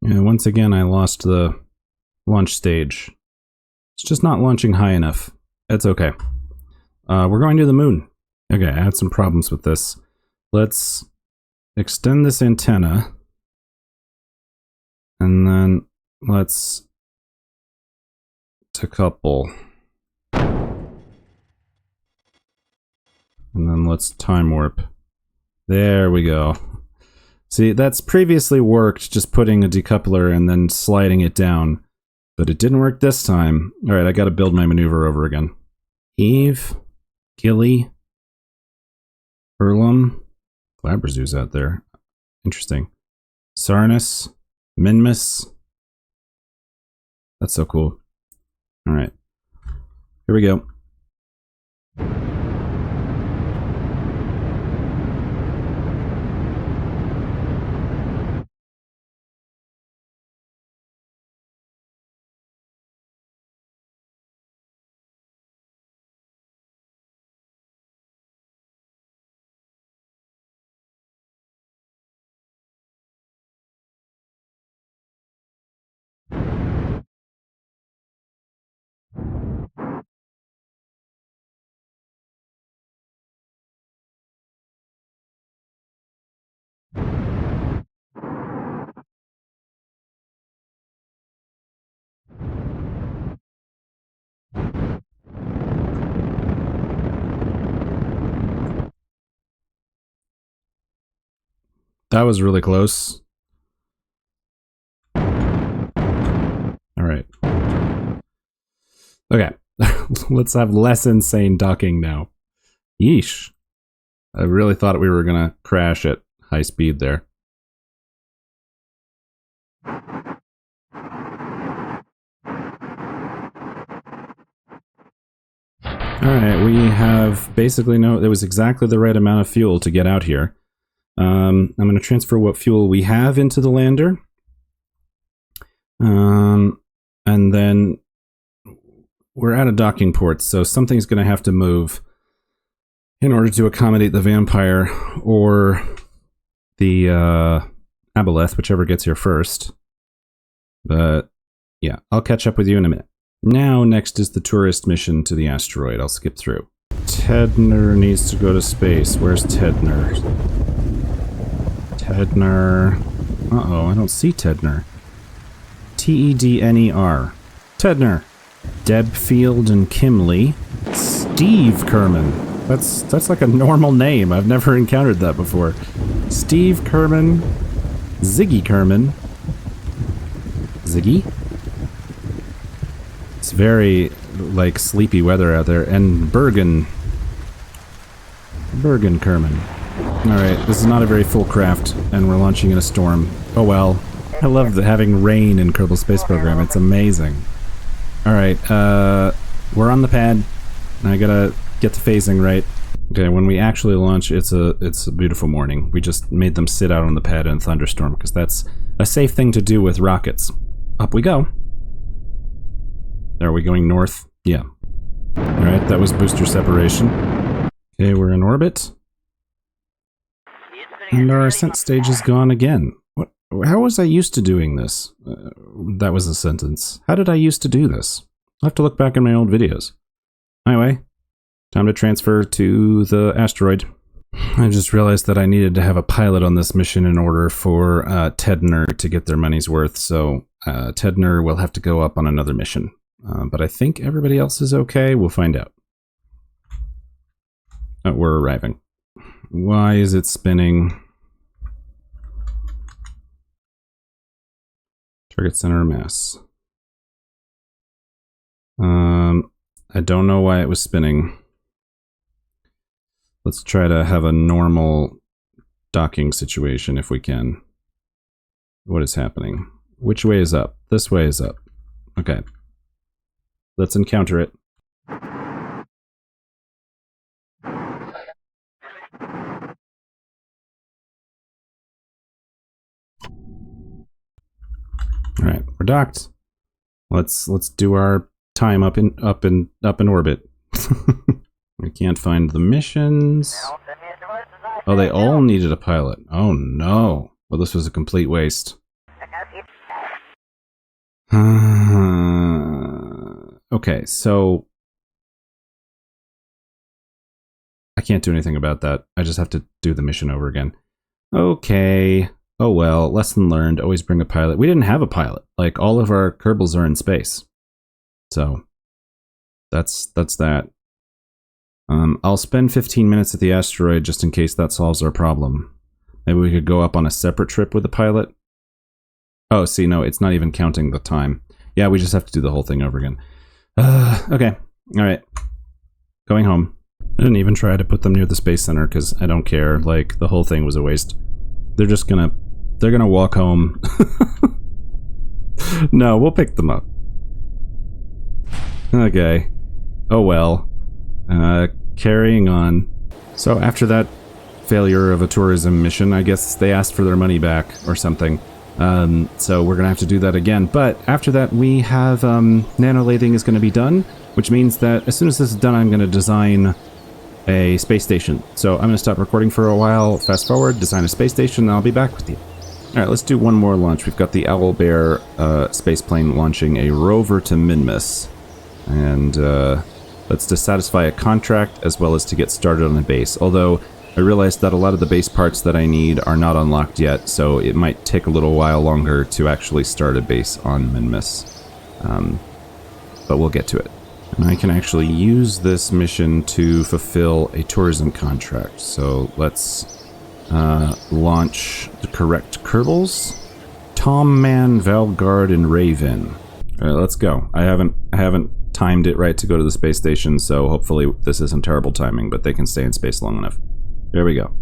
[SPEAKER 1] Yeah, once again I lost the launch stage. It's just not launching high enough. It's okay. We're going to the moon. Okay, I had some problems with this. Let's extend this antenna. And then let's decouple. And then let's time warp. There we go. See, that's previously worked, just putting a decoupler and then sliding it down. But it didn't work this time. Alright, I gotta build my maneuver over again. Eve, Gilly, Erlum, Glabrezu's out there. Interesting. Sarnus, Minmus. That's so cool. Alright. Here we go. That was really close. Alright. Okay. Let's have less insane docking now. Yeesh. I really thought we were gonna crash at high speed there. Alright, we have basically there was exactly the right amount of fuel to get out here. I'm going to transfer what fuel we have into the lander. And then we're out of docking ports, so something's going to have to move in order to accommodate the vampire or the aboleth, whichever gets here first. But yeah, I'll catch up with you in a minute. Now, next is the tourist mission to the asteroid. I'll skip through. Tedner needs to go to space. Where's Tedner? Tedner. Uh-oh, I don't see Tedner. T-E-D-N-E-R. Tedner. Debfield and Kimley. Steve Kerman. That's like a normal name. I've never encountered that before. Steve Kerman. Ziggy Kerman. Ziggy? It's very, like, sleepy weather out there. And Bergen Kerman. Alright, this is not a very full craft, and we're launching in a storm. Oh well. I love having rain in Kerbal Space Program. It's amazing. Alright, we're on the pad. I gotta get the phasing right. Okay, when we actually launch, it's a beautiful morning. We just made them sit out on the pad in a thunderstorm, because that's a safe thing to do with rockets. Up we go. Are we going north? Yeah. Alright, that was booster separation. Okay, we're in orbit. And our ascent stage is gone again. What? How was I used to doing this? That was a sentence. How did I used to do this? I'll have to look back in my old videos. Anyway, time to transfer to the asteroid. I just realized that I needed to have a pilot on this mission in order for Tedner to get their money's worth, so Tedner will have to go up on another mission. But I think everybody else is okay. We'll find out. We're arriving. Why is it spinning? Target center mass. I don't know why it was spinning. Let's try to have a normal docking situation if we can. What is happening? Which way is up? This way is up. Okay. Let's encounter it. All right, we're docked. Let's do our time up in orbit. We can't find the missions. Oh, they all needed a pilot. Oh no. Well, this was a complete waste. Okay, so I can't do anything about that. I just have to do the mission over again. Okay. Oh well, lesson learned. Always bring a pilot. We didn't have a pilot. Like, all of our Kerbals are in space. So that's that. I'll spend 15 minutes at the asteroid just in case that solves our problem. Maybe we could go up on a separate trip with a pilot. Oh, see, no, it's not even counting the time. Yeah, we just have to do the whole thing over again. Okay. Alright. Going home. I didn't even try to put them near the Space Center because I don't care. Like, the whole thing was a waste. They're just gonna... They're gonna walk home. No, we'll pick them up. Okay. Oh well. Carrying on. So after that failure of a tourism mission, I guess they asked for their money back or something. So we're gonna have to do that again. But after that, we have nanolathing is gonna be done, which means that as soon as this is done, I'm gonna design a space station. So I'm gonna stop recording for a while, fast forward, design a space station, and I'll be back with you. Alright, let's do one more launch. We've got the Owlbear spaceplane launching a rover to Minmus. And that's to satisfy a contract as well as to get started on the base. Although I realized that a lot of the base parts that I need are not unlocked yet, so it might take a little while longer to actually start a base on Minmus. But we'll get to it. And I can actually use this mission to fulfill a tourism contract. So let's launch the correct Kerbals. Tom Man, Valgard, and Raven. Alright, let's go. I haven't timed it right to go to the space station, so hopefully this isn't terrible timing, but they can stay in space long enough. There we go.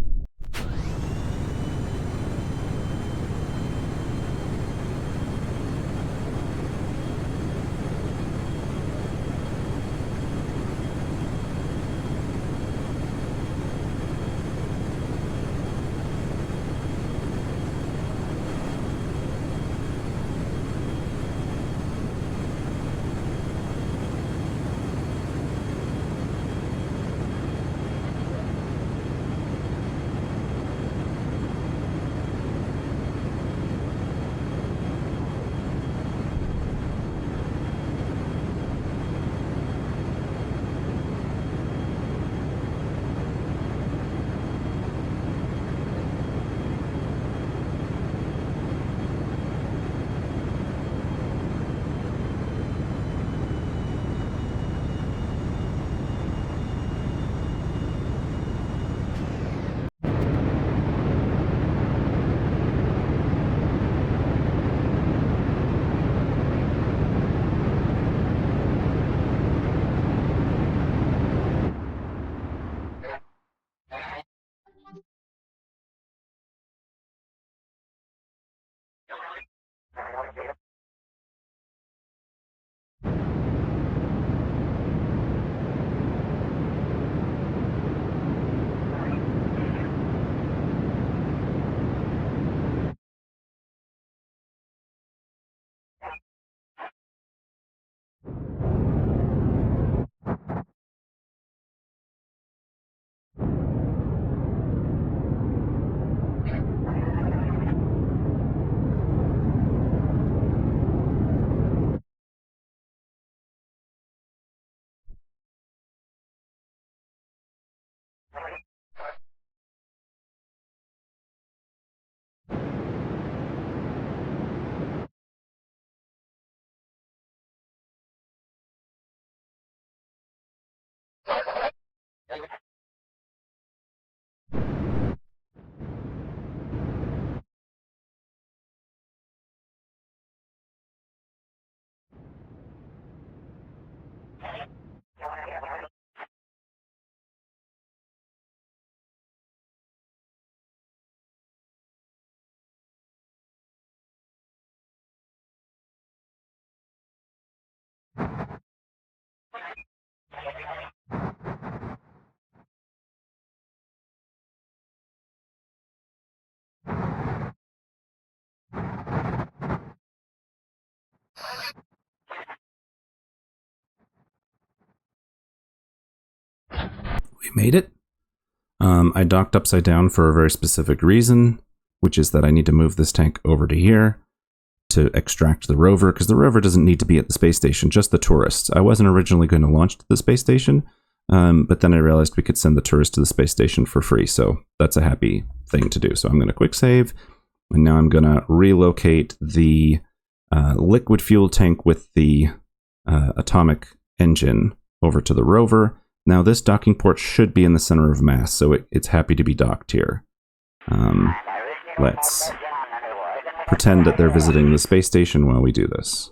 [SPEAKER 1] We made it. I docked upside down for a very specific reason, which is that I need to move this tank over to here to extract the rover, because the rover doesn't need to be at the space station, just the tourists. I wasn't originally going to launch to the space station, but then I realized we could send the tourists to the space station for free, so that's a happy thing to do. So I'm going to quick save, and now I'm going to relocate the liquid fuel tank with the atomic engine over to the rover. Now this docking port should be in the center of mass, so it's happy to be docked here. Let's pretend that they're visiting the space station while we do this.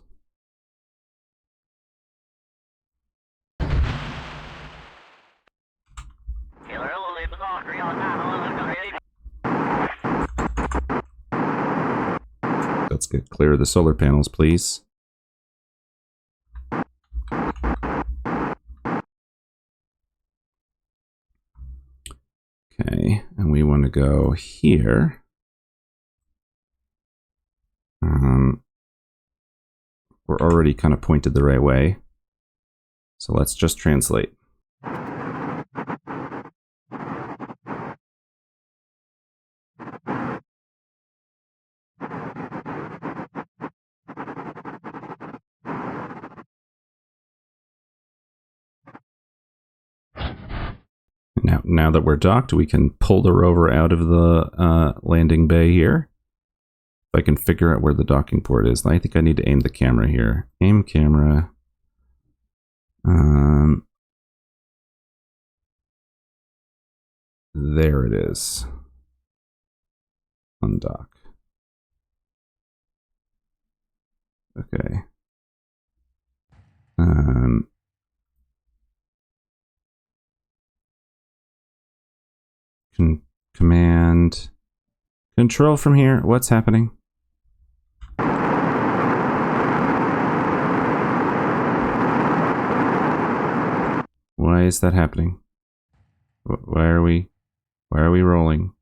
[SPEAKER 1] Let's get clear of the solar panels, please. Okay, and we want to go here. We're already kind of pointed the right way, so let's just translate. Now that we're docked, we can pull the rover out of the landing bay here. If I can figure out where the docking port is, I think I need to aim the camera here. Aim camera. There it is. Undock. Okay. Command control from here. What's happening? Why is that happening? Why are we rolling?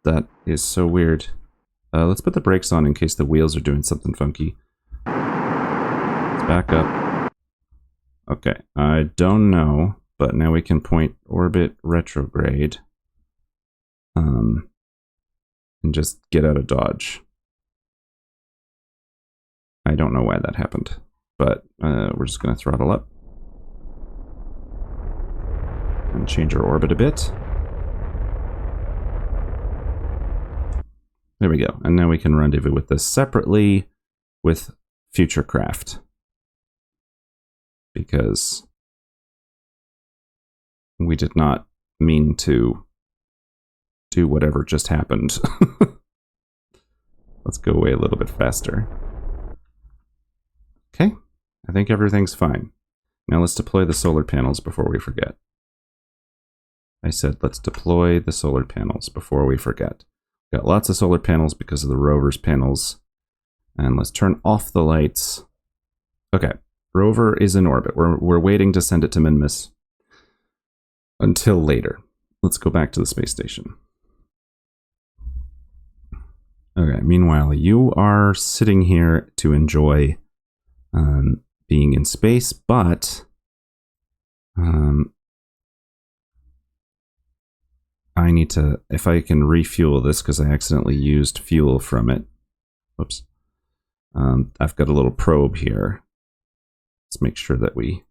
[SPEAKER 1] That is so weird. Let's put the brakes on in case the wheels are doing something funky. Let's back up. Okay, I don't know, but now we can point orbit retrograde. And just get out of dodge. I don't know why that happened, but we're just going to throttle up. And change our orbit a bit. There we go. And now we can rendezvous with this separately with future craft. Because we did not mean to do whatever just happened. Let's go away a little bit faster. Okay, I think everything's fine. Now let's deploy the solar panels before we forget. I said let's deploy the solar panels before we forget. Got lots of solar panels because of the rover's panels. And let's turn off the lights. Okay, rover is in orbit. We're waiting to send it to Minmus until later. Let's go back to the space station. Okay, meanwhile, you are sitting here to enjoy being in space, but I need to, if I can refuel this, because I accidentally used fuel from it. Whoops. I've got a little probe here. Let's make sure that we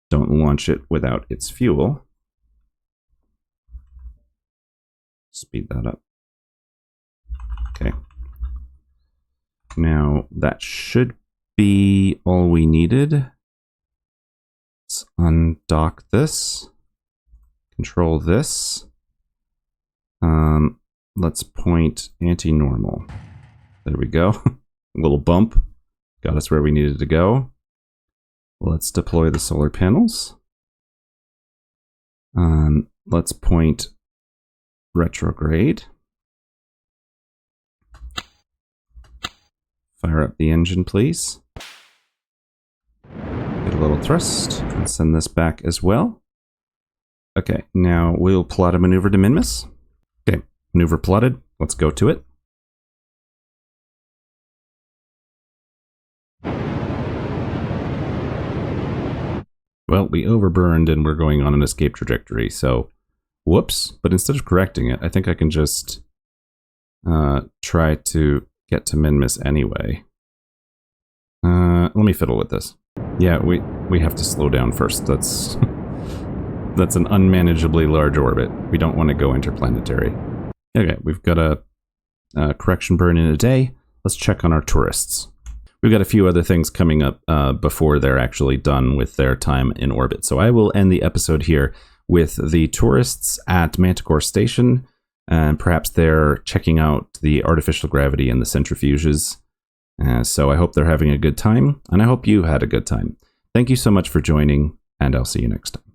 [SPEAKER 1] don't launch it without its fuel. Speed that up. Okay. Now, that should be all we needed. Let's undock this. Control this. Let's point anti-normal. There we go. A little bump. Got us where we needed to go. Let's deploy the solar panels. Let's point retrograde. Fire up the engine, please. Get a little thrust and send this back as well. Okay, now we'll plot a maneuver de minimis. Okay, maneuver plotted. Let's go to it. Well, we overburned and we're going on an escape trajectory, so whoops. But instead of correcting it, I think I can just try to get to min-miss anyway. Let me fiddle with this. Yeah, we have to slow down first. That's that's an unmanageably large orbit. We don't want to go interplanetary. Okay, we've got a correction burn in a day. Let's check on our tourists. We've got a few other things coming up before they're actually done with their time in orbit. So I will end the episode here with the tourists at Manticore Station, and perhaps they're checking out the artificial gravity and the centrifuges. So I hope they're having a good time, and I hope you had a good time. Thank you so much for joining, and I'll see you next time.